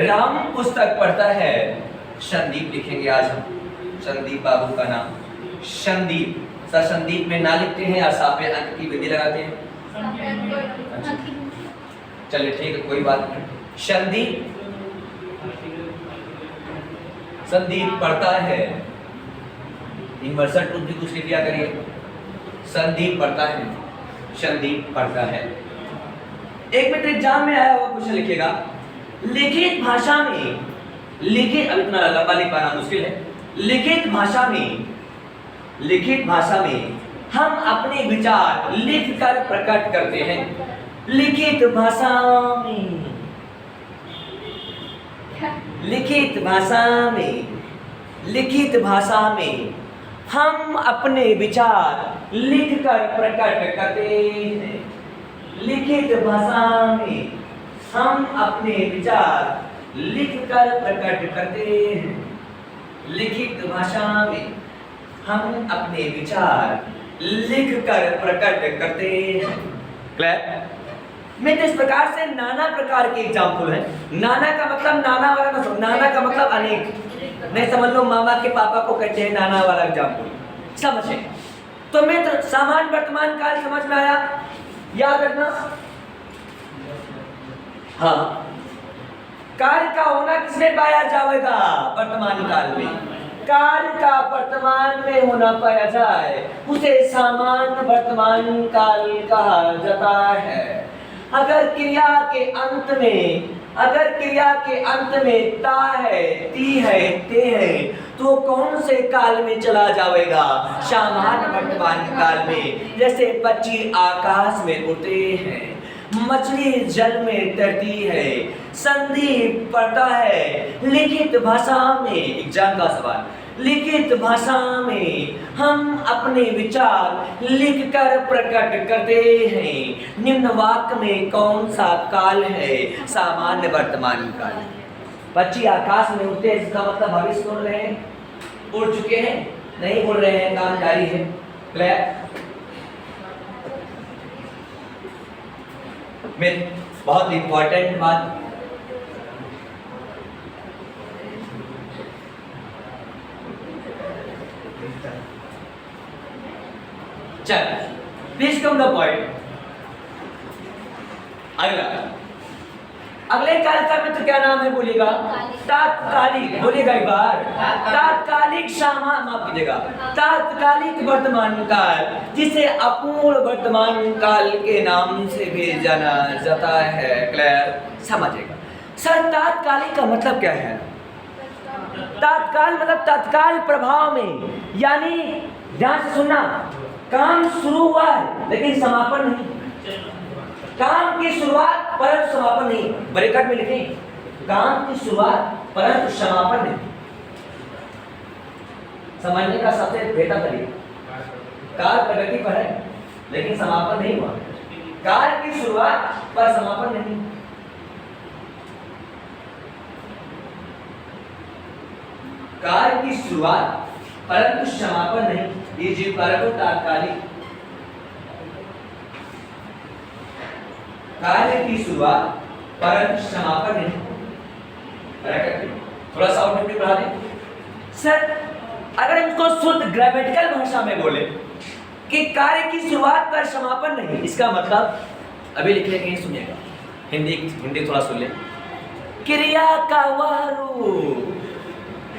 राम पुस्तक पढ़ता है, संदीप लिखेंगे आज हम, संदीप बाबू का नाम संदीप। सर संदीप में ना लिखते हैं या साफ में अंक की विधि लगाते हैं? अच्छा। चलिए ठीक है, कोई बात नहीं। संदीप, संदीप पढ़ता है, इनवर्सेट रूप भी कुछ लिख दिया करिए। संदीप पढ़ता है, संदीप पढ़ता है। एक मिनट एग्जाम में आया हुआ क्वेश्चन लिखेगा, लिखित भाषा में, लिखित, अब इतना लंबा लिख पाना मुश्किल है। लिखित भाषा में, लिखित भाषा में हम अपने विचार लिखकर प्रकट करते हैं। लिखित भाषा में, लिखित भाषा में, लिखित भाषा में हम अपने विचार लिखकर प्रकट करते हैं। लिखित भाषा में हम अपने विचार लिखकर प्रकट करते हैं। लिखित भाषा में हम अपने विचार लिखकर प्रकट करते हैं। क्लियर? में इस प्रकार से नाना प्रकार के एग्जाम्पल हैं। नाना का मतलब नाना वाला ना, नाना का मतलब अनेक नहीं, समझ लो मामा के पापा को कहते हैं नाना वाला एग्जाम्पल, समझे? तो मित्र सामान्य वर्तमान काल समझ में आया? याद रखना। हाँ, कार्य का होना किसमें पाया जाएगा? वर्तमान काल में। कार्य का वर्तमान में होना पाया जाए उसे सामान्य वर्तमान काल कहा जाता है। अगर क्रिया के अंत में, अगर क्रिया के अंत में ता है, ती है, ते है, तो कौन से काल में चला जाएगा? सामान्य वर्तमान काल में। जैसे पक्षी आकाश में उड़ते हैं, मछली जल में तैरती है, संदीप पढ़ता है। लिखित भाषा में, एग्जाम का सवाल, लिखित भाषा में हम अपने विचार लिखकर प्रकट करते हैं। निम्न वाक्य में कौन सा काल है? सामान्य वर्तमान काल। पक्षी आकाश में उड़ते हैं, इसका मतलब भविष्य उड़ रहे हैं, उड़ चुके हैं, नहीं उड़ रहे हैं, काम जारी है। क्लियर? में बहुत इंपॉर्टेंट बात, चल प्लीज कम द पॉइंट। अगला, अगले काल का मित्र क्या नाम है बोलिएगा? तात्कालिक। बोलिएगा एक बार, तात्कालिक माफ कीजिएगा, तात्कालिक वर्तमान काल, जिसे अपूर्ण वर्तमान काल के नाम से भी जाना जाता है। क्लियर? समझेगा सर, तात्कालिक का मतलब क्या है? तात्काल मतलब तत्काल प्रभाव में, यानी ध्यान से सुनना, काम शुरू हुआ है लेकिन समापन नहीं। काम की शुरुआत परंतु समापन नहीं। ब्रैकेट में लिखें, काम की शुरुआत परंतु समापन नहीं। समझने का सबसे बेहतर तरीका, कार्य प्रगति पर है लेकिन समापन नहीं हुआ। कार्य की शुरुआत पर समापन नहीं। कार्य की शुरुआत परंतु समापन नहीं, ये जीव कारक हो तात्कालिक। कार्य की शुरुआत परंतु समापन नहीं। थोड़ा सा और भी बढ़ा दें सर, अगर इसको शुद्ध ग्रामेटिकल भाषा में बोले कि कार्य की शुरुआत पर समापन नहीं, इसका मतलब अभी लिख लेंगे, सुनिएगा, हिंदी थोड़ा सुन ले। क्रिया का वह रूप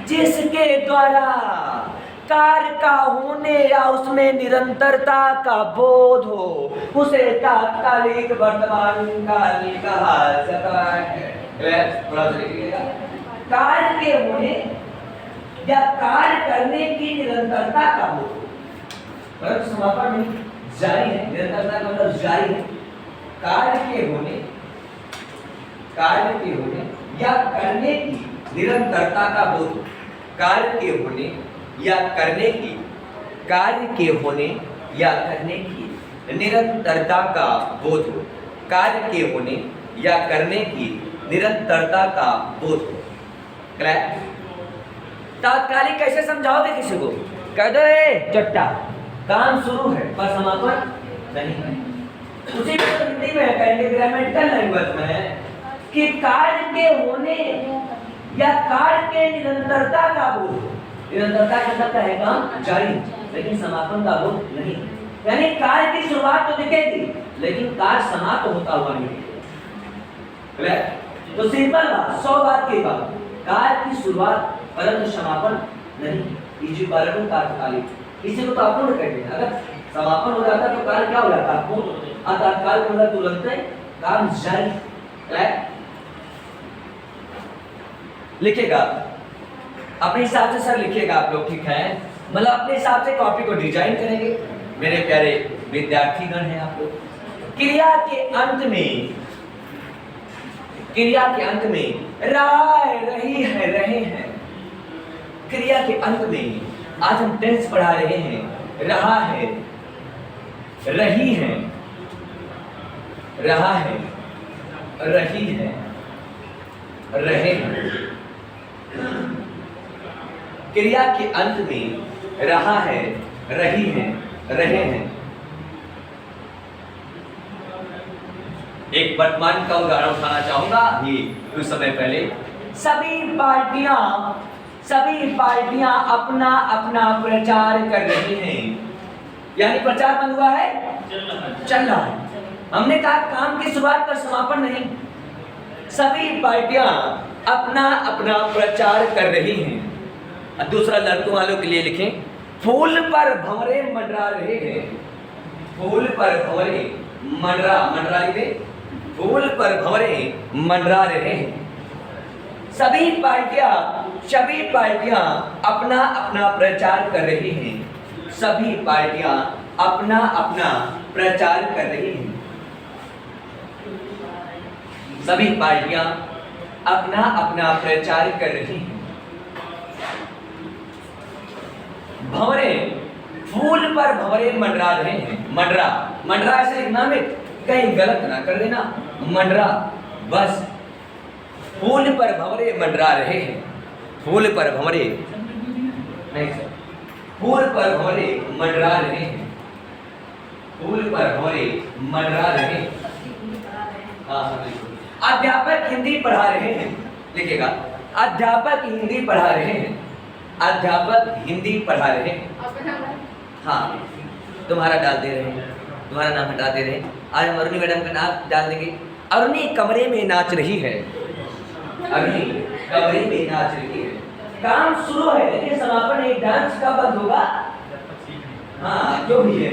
जिसके द्वारा कार्य का होने या उसमें निरंतरता का बोध हो, उसे तात्कालिक वर्तमान काल कहा जाता है। थोड़ा सा लिखिएगा, कार्य के होने या कार्य करने की निरंतरता का बोध, परंतु समापन नहीं, जारी है। निरंतरता का मतलब जारी है। कार्य के होने या करने की निरंतरता का बोध, कार्य के होने या करने की, कार्य के होने या करने की निरंतरता का बोध हो, कार्य के होने या करने की निरंतरता का बोध हो। क्लियर? तात्कालिक कैसे समझाओगे किसी को? कह दो चट्टा, काम शुरू है पर समापन नहीं है। उसी को हिंदी में कहेंगे, ग्रामेटिकल लैंग्वेज में, कि कार्य के होने या काल के निरंतरता का बोध। निरंतरता का मतलब है काम जारी, लेकिन समापन का बोध नहीं। यानी काल की शुरुआत तो दिखेगी, लेकिन काल समाप्त होता हुआ नहीं दिखेगा। तो सिंपल बात, 100 बात की बात, काल की शुरुआत परंतु समापन नहीं। इसी कारण तात्कालिक, इसी को तो अपूर्ण कहते हैं। अगर समापन हो जाता तो काल क्या हो जाता? अपूर्ण। तात्काल का मतलब तुरंत काम जारी। लिखिएगा अपने हिसाब से सर, लिखिएगा आप लोग, ठीक है? मतलब अपने हिसाब से कॉपी को डिजाइन करेंगे। मेरे प्यारे विद्यार्थीगण हैं आप लोग। क्रिया के अंत में, क्रिया के अंत में राय रही है, रहे हैं। क्रिया के अंत में आज हम टेंस पढ़ा रहे हैं। रहा है, रही है, रहा है, रही है, रहे हैं। क्रिया के अंत में रहा है, रही है, रहे हैं। एक वर्तमान का उदाहरण उठाना चाहूंगा अभी कुछ समय पहले। सभी पार्टियां अपना अपना प्रचार कर रही हैं। यानी प्रचार बंद हुआ है, चल रहा है। हमने कहा काम की शुरुआत पर समापन नहीं। सभी पार्टियां अपना अपना प्रचार कर रही हैं। दूसरा लड़कों वालों के लिए लिखें, फूल पर भंवरे मंडरा रहे हैं। फूल पर भंवरे मंडरा लिखे, फूल पर भंवरे मंडरा रहे हैं। सभी पार्टियां अपना अपना प्रचार कर रही हैं। सभी पार्टियां अपना अपना प्रचार कर रही हैं। सभी पार्टियां अपना अपना प्रचार कर रही हैं। भंवरे, फूल पर भंवरे मंडरा रहे हैं। मंडरा ऐसे लिखना में कहीं गलत ना कर देना, मंडरा बस। फूल पर भंवरे मंडरा रहे हैं। फूल पर भंवरे नहीं सर, फूल पर भंवरे मंडरा रहे हैं। फूल पर भंवरे मंडरा रहे हैं। अध्यापक हिंदी पढ़ा रहे हैं। लिखिएगा, अध्यापक हिंदी पढ़ा रहे हैं। अध्यापक हिंदी पढ़ा रहे हैं। हाँ, तुम्हारा डाल दे रहे हैं, तुम्हारा नाम हटा दे रहे हैं। आज हम अरुणी मैडम का नाम डाल देंगे। अरुणी कमरे में नाच रही है। अरुणी कमरे में नाच रही है। काम शुरू है, लेकिन समापन एक डांस का बंद होगा। हाँ, जो भी है।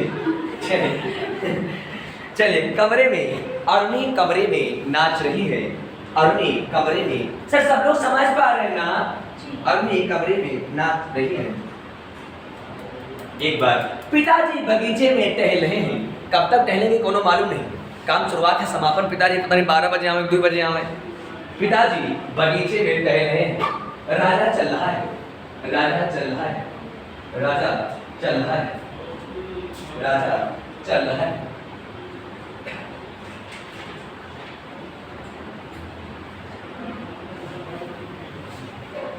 चलिए, कमरे में, अरुणी कमरे में नाच रही है। अरुणी कमरे में, सर सब लोग समझ पा रहे हैं ना? अरुणी कमरे में नाच रही है। एक बार, पिताजी बगीचे में टहल रहे हैं। कब तक टहलेंगे कोनो मालूम नहीं। काम शुरुआत है, समापन पिताजी पता नहीं 12 बजे आवे, 2 बजे आवे। पिताजी बगीचे में टहल रहे हैं। राजा चल रहा है, राजा चल रहा है, राजा चल रहा है, राजा चल रहा है।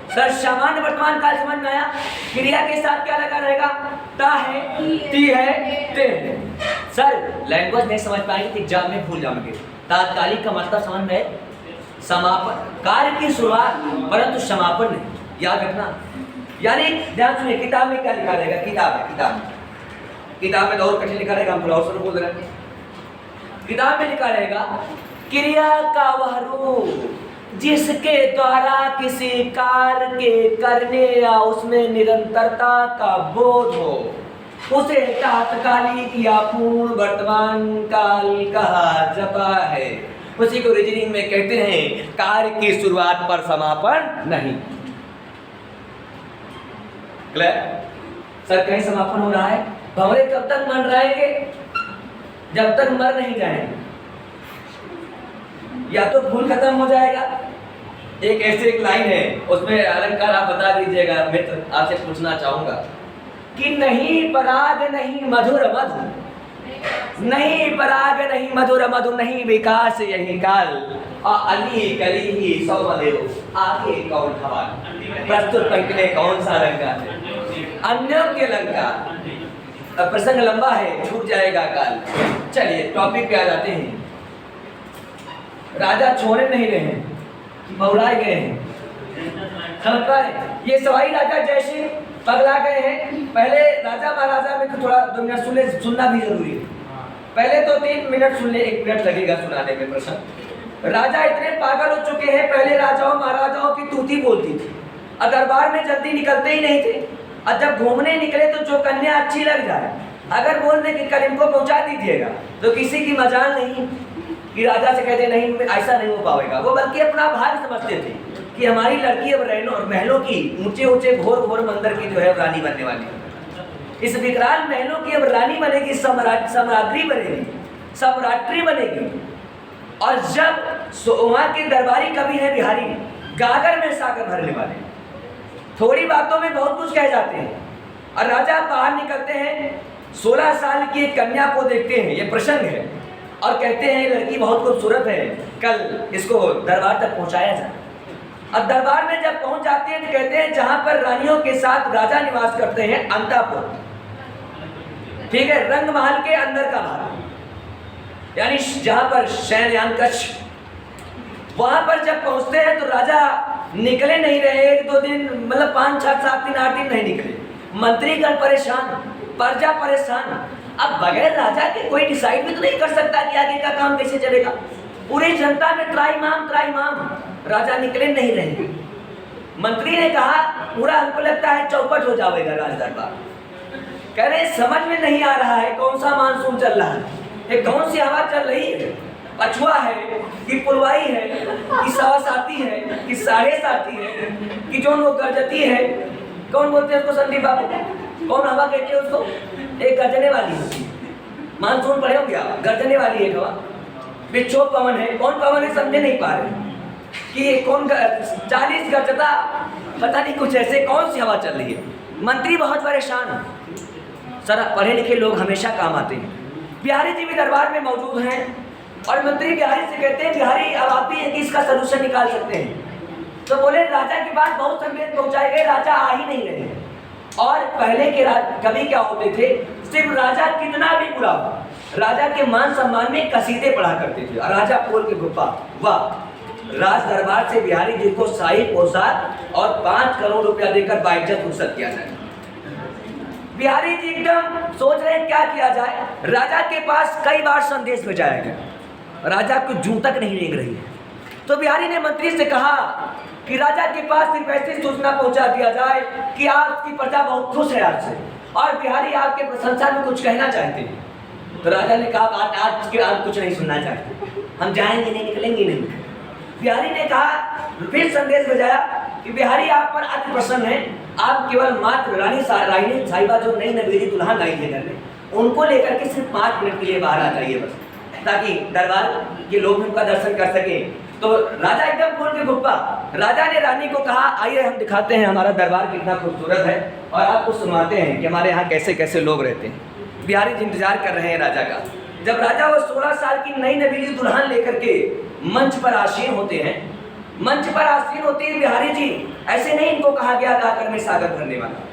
सर सामान्य वर्तमान काल समझ में आया? क्रिया के साथ क्या लगा रहेगा? ता है, ती है, ते है। सर लैंग्वेज नहीं समझ पाएंगे तो एग्जाम में भूल जाओगे। तात्कालिक का मतलब समझ में, समापन, कार्य की शुरुआत परंतु समापन नहीं, याद रखना। यानी ध्यान सुनिए, किताब में क्या लिखा रहेगा? किताब में तो और कठिन लिखा रहेगा, हम थोड़ा और बोल रहे हैं। किताब में लिखा रहेगा, क्रिया का वह रूप जिसके द्वारा किसी कार्य के करने या उसमें निरंतरता का बोध हो, उसे तात्कालिक या पूर्ण वर्तमान काल कहा जाता है। उसी को रीजनिंग में कहते हैं कार्य की शुरुआत पर समापन नहीं। क्लियर? सर कहीं समापन हो रहा है? भंवरे कब तक मंडराएंगे? जब तक मर नहीं जाएंगे। या तो फूल खत्म हो जाएगा। एक ऐसी एक लाइन है, उसमें अलंकार आप बता दीजिएगा। मित्र आपसे पूछना चाहूंगा कि नहीं पराग नहीं मधुर मधु, नहीं पराग नहीं मधुर मधु, नहीं विकास यही काल, अली कली ही सौदेव आगे कौन हवाल। प्रस्तुत पंक्ति में कौन सा अलंकार है? अन्यों के अलंकार। प्रसंग लंबा है, छूट जाएगा काल। चलिए टॉपिक पे आ जाते हैं। राजा छोड़े नहीं रहे हैं, बौराए गए हैं। समझ पाए? ये सवाई राजा जयसिंह पगला गए हैं। पहले राजा महाराजा में तो थोड़ा 2 मिनट सुनना भी जरूरी है। पहले तो 3 मिनट सुन ले, 1 मिनट लगेगा सुनाने में प्रसंग। राजा इतने पागल हो चुके हैं, पहले राजाओं महाराजाओं की तूती बोलती थी और दरबार में जल्दी निकलते ही नहीं थे। और जब घूमने निकले तो जो कन्या अच्छी लग जाए, अगर बोल दे कि कल इनको पहुंचा दीजिएगा, तो किसी की मजाल नहीं कि राजा से कहते नहीं, ऐसा नहीं हो पाएगा। वो बल्कि अपना भाग समझते थे कि हमारी लड़की अब महलों की ऊंचे ऊंचे घोर घोर मंदिर की जो है रानी बनने वाली है। इस विकराल महलों की अब रानी बनेगी, सम्राज्ञी बनेगी, सम्राट्री बनेगी। और जब वहाँ के दरबारी कवि है बिहारी, गागर में सागर भरने वाले, थोड़ी बातों में बहुत कुछ कह जाते हैं। और राजा बाहर निकलते हैं, 16 साल की एक कन्या को देखते हैं, ये प्रसंग है, और कहते हैं लड़की बहुत खूबसूरत है, कल इसको दरबार तक पहुंचाया जाए। अब दरबार में जब पहुंच जाते हैं तो कहते हैं जहां पर रानियों के साथ राजा निवास करते हैं, अंतापुर, ठीक है, रंग महल के अंदर का भाग, यानी जहां पर शयनयान कक्ष, वहां पर जब पहुंचते हैं तो राजा निकले नहीं रहे 1-2 दिन, मतलब 5, 6, 7 दिन, 8 दिन नहीं निकले। मंत्रीगण परेशान, प्रजा परेशान। अब बगैर राजा के कोई डिसाइड भी तो नहीं कर सकता कि आगे का काम कैसे चलेगा। पूरी जनता में त्राईमाम, राजा निकले नहीं रहे। मंत्री ने कहा पूरा हमको लगता है चौपट हो जाएगा राज दरबार। कह रहे समझ में नहीं आ रहा है कौन सा मानसून चल रहा है, ये कौन सी हवा चल रही है, पछुआ है कि पुलवाई है कि सवासाती है कि 7.5 है कि जो वो गरजती है, कौन बोलते हैं उसको संदीप बाबू, कौन हवा कहते हैं उसको, एक गरजने वाली होती है। मानसून पढ़े हो क्या, गरजने वाली है हवा, विक्षोभ पवन है, कौन पवन है समझे नहीं पा रहे कि कौन 40 गरजता, पता नहीं कुछ ऐसे कौन सी हवा चल रही है। मंत्री बहुत परेशान, सर पढ़े लिखे लोग हमेशा काम आते हैं। बिहारी जी भी दरबार में मौजूद हैं और मंत्री बिहारी से कहते हैं बिहारी अब आप ही इसका सलूशन निकाल सकते हैं। तो बोले राजा के पास बहुत संदेश पहुंचाए गए, राजा आ ही नहीं रहे। और पहले के कवि क्या होते थे, सिर्फ राजा कितना भी बुरा हो, राजा के मान सम्मान में कसीदे पढ़ा करते थे। और राजा बोल के गुप्पा, वाह, राज दरबार से बिहारी जी को शाही पोशाक और 5 करोड़ रुपया देकर बाइज्जत रुखसत किया जाए। बिहारी जी एकदम सोच रहे हैं क्या किया जाए। राजा के पास कई बार संदेश भेजाया गया, राजा को जूं तक नहीं रेंग रही है। तो बिहारी ने मंत्री से कहा कि राजा के पास सिर्फ ऐसी सूचना पहुंचा दिया जाए कि आपकी प्रजा बहुत खुश है आपसे और बिहारी आपके प्रशंसा में कुछ कहना चाहते हैं। तो राजा ने कहा आज कुछ नहीं सुनना चाहते, हम जाएंगे नहीं, निकलेंगे नहीं। बिहारी ने कहा, फिर संदेश भेजाया कि बिहारी आप पर अति प्रसन्न है, आप केवल मात्र रानी साहिबा जो नई नवेली दुल्हन आई है घर में, उनको लेकर के सिर्फ 5 मिनट के लिए बाहर आ जाइए बस, ताकि दरबार के लोग उनका दर्शन कर सके। तो राजा एकदम बोल के गुप्पा, राजा ने रानी को कहा आइए हम दिखाते हैं हमारा दरबार कितना खूबसूरत है और आपको सुनाते हैं कि हमारे यहाँ कैसे कैसे लोग रहते हैं। बिहारी जी इंतजार कर रहे हैं राजा का। जब राजा वो 16 साल की नई नवेली दुल्हन लेकर के मंच पर आसीन होते हैं, मंच पर आसीन होते हैं बिहारी जी, ऐसे नहीं इनको कहा गया गागर में सागर भरने वाला,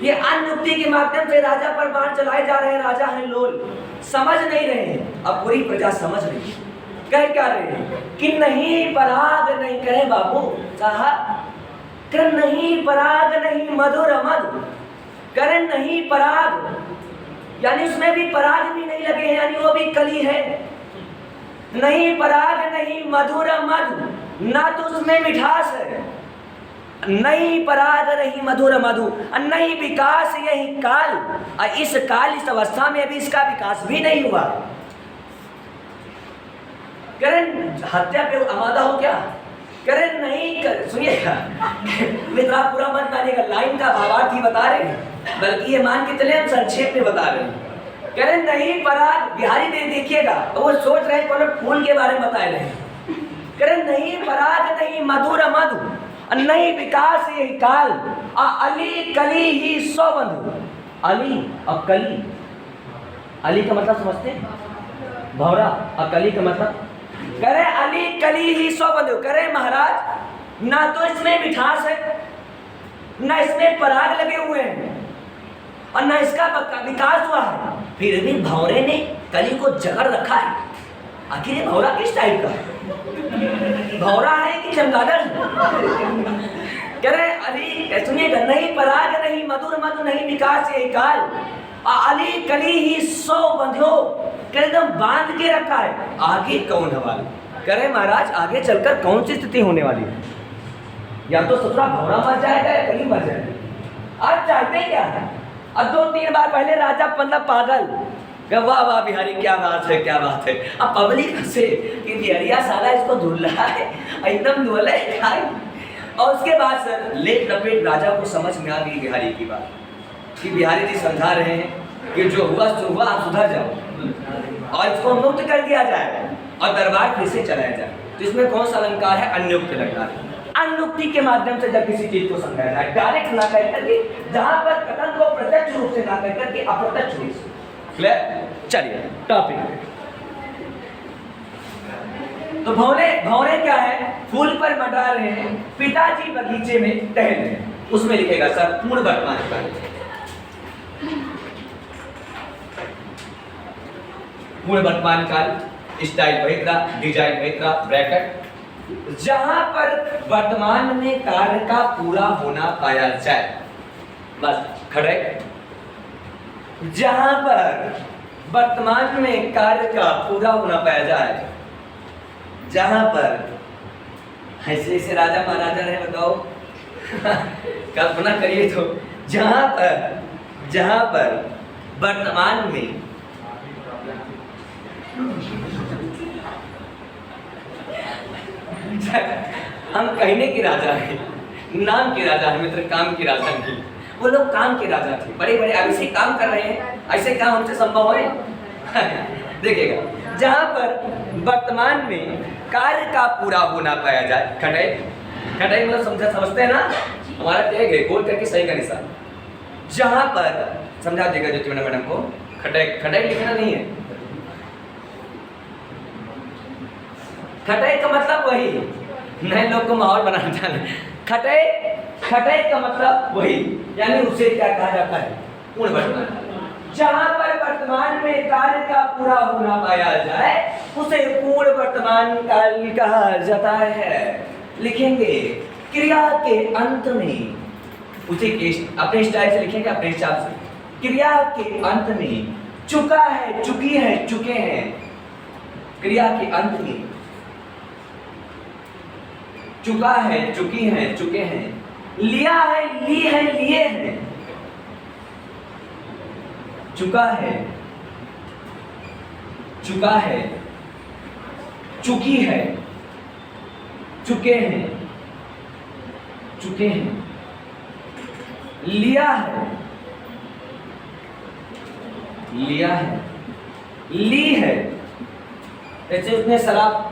ये अनुक्ति के माध्यम से राजा पर बाण चलाए जा रहे हैं। राजा है लोल, समझ नहीं रहे हैं। अब पूरी प्रजा समझ रही है, कह क्या रहे हैं कि नहीं पराग नहीं, कहे बाबू साहब कर नहीं पराग नहीं मधुर मधु, करे नहीं पराग, यानी उसमें भी पराग भी नहीं लगे हैं, यानी वो भी कली है। नहीं पराग नहीं मधुर मधु, ना तो उसमें मिठास है, नहीं पराग नहीं मधुर मधु, नहीं विकास यही काल, और इस काल इस अवस्था में अभी इसका विकास भी नहीं हुआ। करें हत्या पे आमादा हो क्या, करें नहीं कर, सुनिएगा मित्रा पूरा मत मानिएगा, लाइन का भावार्थ ही बता रहे हैं, बल्कि ये मान के चले हम संक्षेप में बता रहे हैं। करें नहीं पराग, बिहारी ने देखिएगा तो वो सोच रहे हैं फूल के बारे में बता रहे हैं। करें नहीं पराग नहीं मधुर मधु, नहीं विकास यही काल, अली कली ही सौ बंधु। अली और कली, अली का मतलब समझते हैं भौरा, और कली का मतलब, करे अली कली ही सौ बंधु। करे महाराज ना तो इसमें मिठास है, ना इसमें पराग लगे हुए हैं, और ना इसका विकास हुआ है, फिर भी भौरे ने कली को जकड़ रखा है। आखिर ये भौरा किस टाइप का है? भौरा है कि चमगादड़? कह रहे अली सुनिएगा, नहीं पराग नहीं मधुर मधु नहीं विकास ये काल, अली कली ही 100 बंध्यो, कह एकदम बांध के रखा है। आगे कौन हवाल? कह रहे महाराज आगे चलकर कौन सी स्थिति होने वाली है? या तो ससुरा भौरा मर जाएगा या कली मर जाएगा। आज चाहते क्या है? अब 2-3 बार पहले राजा मतलब पागल, वाह वाह बिहारी क्या बात है क्या बात है। अब पब्लिक हंसे कि बिहारिया साला इसको धुल रहा है, एकदम धुला है। और उसके बाद सर लेट लपेट राजा को समझ में आ गई बिहारी की बात कि बिहारी जी समझा रहे हैं कि जो हुआ सो हुआ, आप सुधर जाओ और इसको मुक्त कर दिया जाए और दरबार फिर से चलाया जाए। तो इसमें कौन सा अलंकार है? अन्योक्त अलंकार। अनुक्ति के माध्यम से जब किसी चीज को समझाया जाए, डायरेक्ट ना कह करके, जहां पर कथन को प्रत्यक्ष रूप से ना कह करके अप्रत्यक्ष रूप से। चलिए टॉपिक। तो भौरे भौरे क्या है? फूल पर मंडरा रहे हैं, पिताजी बगीचे में टहल रहे हैं। उसमें लिखेगा सर पूर्ण वर्तमान काल, पूर्ण वर्तमान काल, स्टाइल वही रहा, डिजाइन वही रहा, ब्रैकेट, जहां पर वर्तमान में कार्य का पूरा होना पाया जाए, बस खड़े। जहां पर वर्तमान में कार्य का पूरा होना पाया जाए, जहां पर ऐसे ऐसे राजा महाराजा रहे, बताओ कल्पना करिए तो, जहां पर वर्तमान में हम कहने के राजा हैं, नाम के राजा हैं मित्र, काम के राजा नहीं। वो लोग काम के राजा थे, बड़े बड़े अब ऐसे काम कर रहे हैं, ऐसे काम हमसे संभव है? देखिएगा, जहां पर वर्तमान में कार्य का पूरा होना पाया जाए, खटाई खटाई मतलब समझते हैं ना, हमारा टैग है गोल करके सही का निशान। जहां पर समझा देगा ज्योति मैडम को, खटाई खटाई लिखना नहीं है, खटाई का मतलब वही, नए लोग को माहौल बनाना चाहते। खटाई का मतलब वही, यानी उसे क्या कहा जाता है? पूर्ण वर्तमान। जहां पर वर्तमान में कार्य का पूरा होना पाया जाए, उसे पूर्ण वर्तमान काल कहा जाता है। लिखेंगे क्रिया के अंत में, उसे अपने स्टाइल से लिखेंगे, अपने हिसाब से। क्रिया के अंत में चुका है, चुकी है, चुके हैं। क्रिया के अंत में चुका है, चुकी है, चुके हैं। लिया है, ली है, लिए हैं। चुका है, चुका है, चुकी है, चुके हैं, चुके हैं। लिया है, लिया है, ली है। ऐसे उसने शराब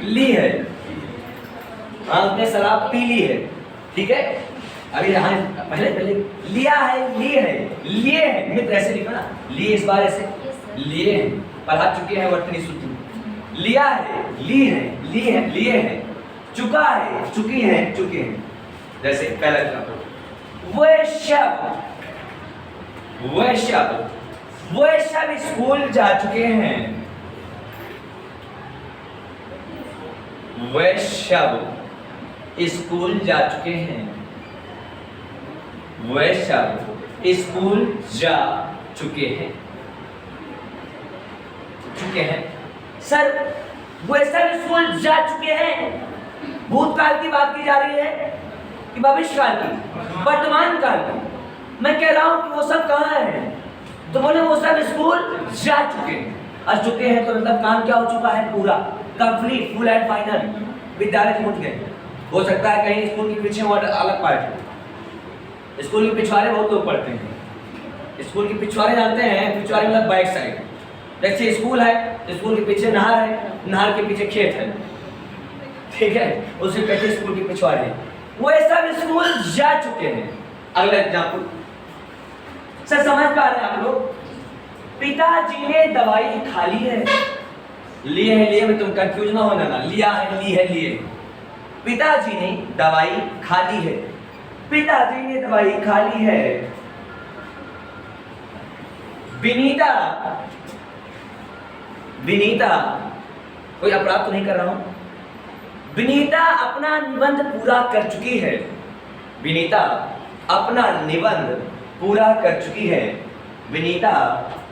ली है, हाँ उसने शराब पी ली है, ठीक है। अभी यहाँ पहले लिया है, ली है, लिए है, मित्र ऐसे लिखो ना, लिए इस बार ऐसे, लिए हैं, पढ़ा चुके हैं वर्तनी सूत्र। लिया है, ली है, ली है, लिए हैं, चुका है, चुकी है, चुके हैं। जैसे पहला एग्जाम्पल, वह सब स्कूल जा चुके हैं। वह सब स्कूल जा चुके हैं। वह सब स्कूल जा चुके हैं, चुके हैं। सर वह सब स्कूल जा चुके हैं, भूतकाल की बात की जा रही है कि भविष्यकाल की, वर्तमान काल की? मैं कह रहा हूं कि वो सब कहाँ है? तो बोले वो सब स्कूल जा चुके हैं। और चुके हैं तो मतलब काम क्या हो चुका है? पूरा, कंप्लीट, फुल एंड फाइनल। विद्यालय पहुंच गए। हो सकता है कहीं स्कूल के पीछे अलग पार्ट, स्कूल के पिछवाड़े बहुत लोग पढ़ते हैं। स्कूल के पिछवाड़े जानते हैं, पिछवाड़े मतलब बैक साइड। जैसे स्कूल है, स्कूल के पीछे नहर है, नहर के पीछे खेत है, ठीक है, उसे कहते हैं स्कूल के पिछवाड़े। वो सब स्कूल जा चुके हैं। अगला एग्जाम्पल, सर समझ पा रहे हैं आप लोग? पिताजी ने दवाई खा ली है। लिए है, लिए में तुम कंफ्यूज ना होना ना, लिया है, ली है, लिए। पिताजी ने दवाई खा ली है। पिताजी ने दवाई खा ली है। विनीता, कोई अपराध तो नहीं कर रहा हूं? विनीता अपना निबंध पूरा कर चुकी है। विनीता अपना निबंध पूरा कर चुकी है। विनीता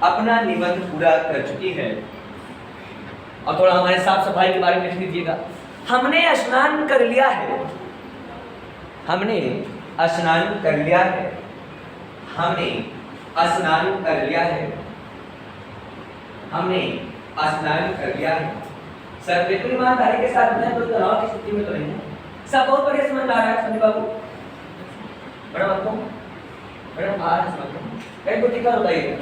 अपना निबंध पूरा कर चुकी है। और थोड़ा हमारे साफ सफाई के बारे में लिख लीजिएगा। हमने स्नान कर लिया है। हमने स्नान कर लिया है। हमने स्नान कर लिया है। हमने स्नान कर लिया है। सर बिल्कुल ईमानदारी के साथ बताएं, कोई तनाव की स्थिति में तो नहीं है। सब बहुत बढ़िया समझदार है संदीप बाबू। मैडम आपको मैडम आज समझो कहीं कोई दिक्कत बताइए।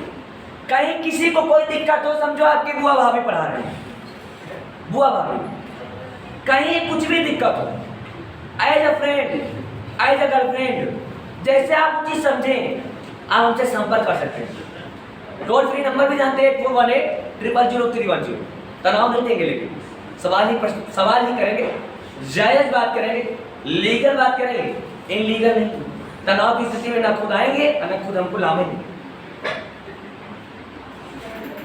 कहीं किसी को कोई दिक्कत हो, समझो आपकी बुआ भाभी पढ़ा रहे हैं, बुआ भाभी, कहीं कुछ भी दिक्कत हो, as a friend, as a girlfriend, जैसे आप चीज समझें आप हमसे संपर्क कर सकते हैं। टोल फ्री नंबर भी जानते हैं 4180000310। तनाव नहीं देंगे, लेकिन सवाल ही करेंगे, जायज बात करेंगे, लीगल बात करेंगे, इनलीगल नहीं। तनाव की स्थिति में ना खुद आएंगे और ना खुद हमको लावेंगे।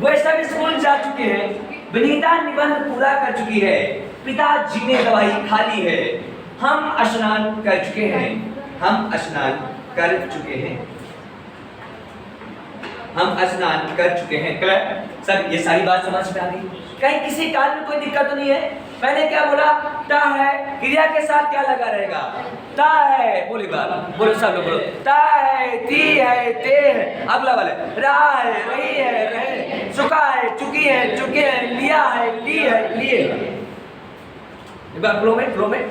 वो सब स्कूल जा चुके हैं। विनीता निबंध पूरा कर चुकी है। पिताजी ने दवाई खा ली है। हम स्नान कर चुके हैं। हम स्नान कर चुके हैं। हम स्नान कर चुके हैं। क्लियर सर, ये सारी बात समझ में आ गई? कहीं किसी काल में कोई दिक्कत तो नहीं है? मैंने क्या बोला? ता है, क्रिया के साथ क्या लगा रहेगा? ता है, बोली बात, बोलो सब लोग बोलो। ता है, ती है, ते है, अगला वाले रहा है, रही है, रहे, चुका है, चुकी है, चुके हैं, लिया है, ली है, लिए। एक बार फ्लो में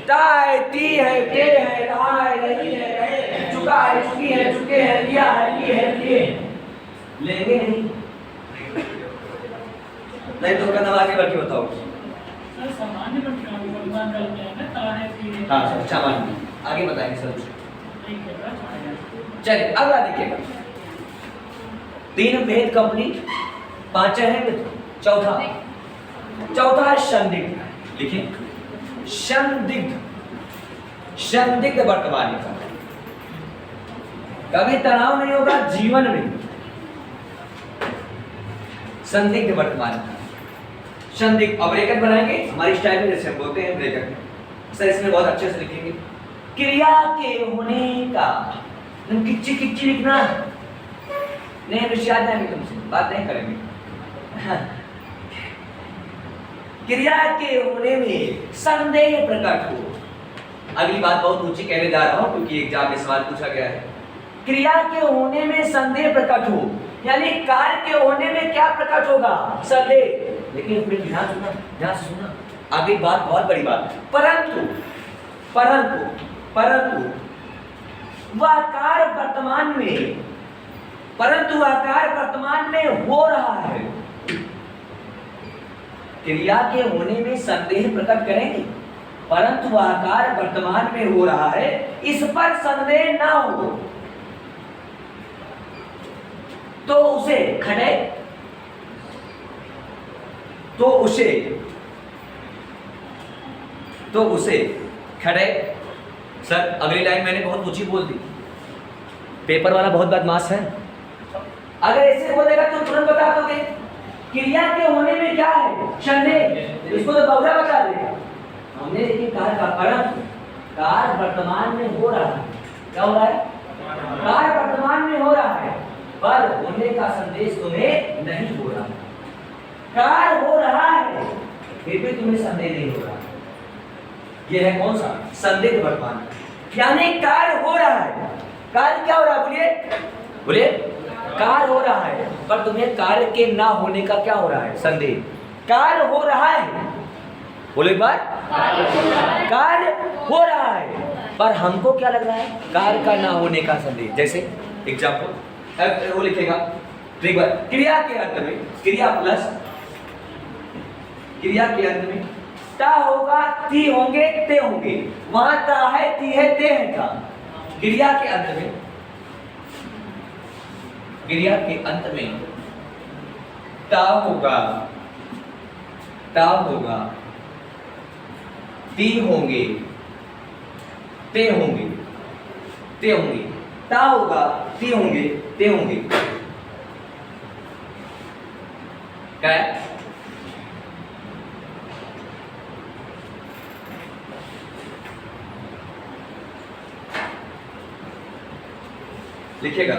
ता है, ती है, ते है, रहा है, रही है, रहे, चुका है, चुकी है, चुके हैं, लिया है, ली है, लिए। लेंगे नहीं तो कदम आगे बढ़ के बताओ। सर सामान्य हाँ सर, अच्छा मान आगे बताएंगे सर। चलिए अगला देखिएगा। 3 भेद कंपनी, 5 है चौथा है संदिग्ध। लिखिए संदिग्ध, संदिग्ध वर्तमान का। कभी तनाव नहीं होगा जीवन में। संदिग्ध वर्तमान का, संदिग्ध। और ब्रैकेट बनाएंगे हमारी स्टाइल में, जैसे हम बोलते हैं ब्रैकेट। सर इसमें बहुत अच्छे से लिखेंगे क्रिया के होने का। किच्ची किच्ची लिखना नहीं, विषयाद जाएंगे तुमसे, बात नहीं करेंगे। क्रिया के होने में संदेह प्रकट हो। अगली बात बहुत ऊंची कहने जा रहा हूं क्योंकि एग्जाम में सवाल पूछा गया है। क्रिया के होने में संदेह प्रकट हो, यानी कार्य के होने में क्या प्रकट होगा? संदेह। लेकिन फिर ध्यान से सुनना, आगे बात बहुत बड़ी बात है। परंतु वह कार्य वर्तमान में हो रहा है। क्रिया के होने में संदेह प्रकट करेंगे, परंतु वह कार्य वर्तमान में हो रहा है, इस पर संदेह ना हो तो उसे खड़े, तो उसे खड़े। सर अगली लाइन मैंने बहुत ऊंची बोल दी, पेपर वाला बहुत बदमाश है। अगर ऐसे बोलेगा तो तुरंत बता दोगे क्रिया के होने में क्या है? संदेह। इसको तो बौरा बता देगा हमने। लेकिन कार्य वर्तमान में हो रहा है। क्या हो रहा है? कार्य वर्तमान में हो रहा है, पर होने का संदेश तुम्हें नहीं हो रहा। कार्य हो रहा है फिर भी तुम्हें संदेह नहीं हो रहा। यह है कौन सा? संदिग्ध वर्तमान। यानी कार्य हो रहा है। कार्य क्या हो रहा है? बोलिए कार्य हो रहा है, पर तुम्हें कार्य के ना होने का क्या हो रहा है? संदेह। कार्य हो रहा है, बोलो एक बार, कार्य हो रहा है, पर हमको क्या लग रहा है? कार्य का ना होने का संदेह। जैसे एग्जाम्पल वो लिखेगा क्रिया के अंत में, क्रिया प्लस क्रिया के अंत में ता होगा, ती होंगे, ते होंगे। वहां ता है, ती है, ते है का। क्रिया के अंत में, क्रिया के अंत में ता होगा, ती होंगे, ते होंगे, ता होगा, ती होंगे, ते होंगे। क्या है? लिखिएगा,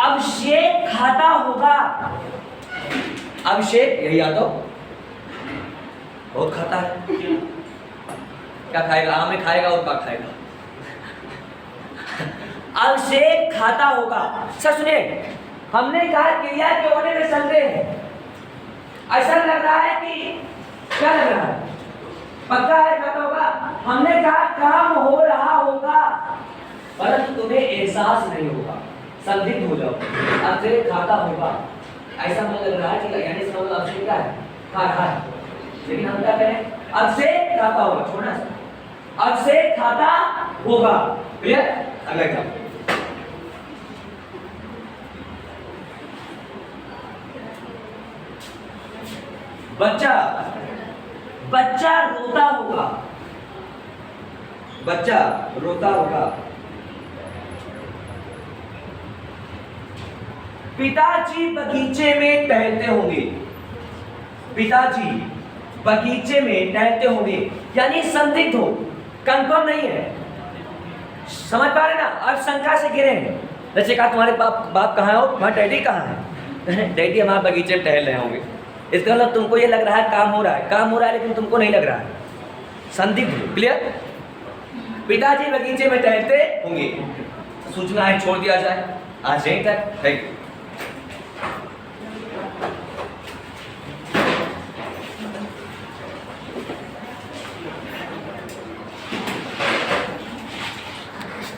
अभिषेक खाता होगा। अभिषेक यही यादव बहुत खाता है। क्या खाएगा? आम खाएगा और क्या खाएगा? अभिषेक खाता होगा। सर सुनिए, हमने कहा क्रिया के होने में संदेह है। ऐसा लग रहा है कि क्या लग रहा है? पक्का है खाता होगा। हमने कहा काम हो रहा होगा, परंतु तुम्हें एहसास नहीं होगा, संदिग्ध हो जाओ। अभिषेक खाता होगा, ऐसा मुझे लग रहा है कि यानी इसका मतलब अभिषेक क्या है? खा रहा है। लेकिन हम क्या करें? अभिषेक खाता होगा, छोड़ना सर, अभिषेक खाता होगा। क्लियर? अगला एग्जाम्पल, बच्चा बच्चा रोता होगा। बच्चा रोता होगा। पिताजी बगीचे में टहलते होंगे। पिताजी बगीचे में टहलते होंगे, यानी संदिग्ध हो, कंफर्म नहीं है। समझ पा रहे ना? अब शंका से गिरे हैं। जैसे कहा तुम्हारे बाप कहाँ हो, तुम्हारे डैडी कहाँ है? डैडी हमारे बगीचे में टहल रहे होंगे। इसका मतलब तुमको ये लग रहा है काम हो रहा है, काम हो रहा है, लेकिन तुमको नहीं लग रहा है, संदिग्ध हो। क्लियर? पिताजी बगीचे में टहलते होंगे। सूचना है, छोड़ दिया जाए। आज यहीं तक। Thank you.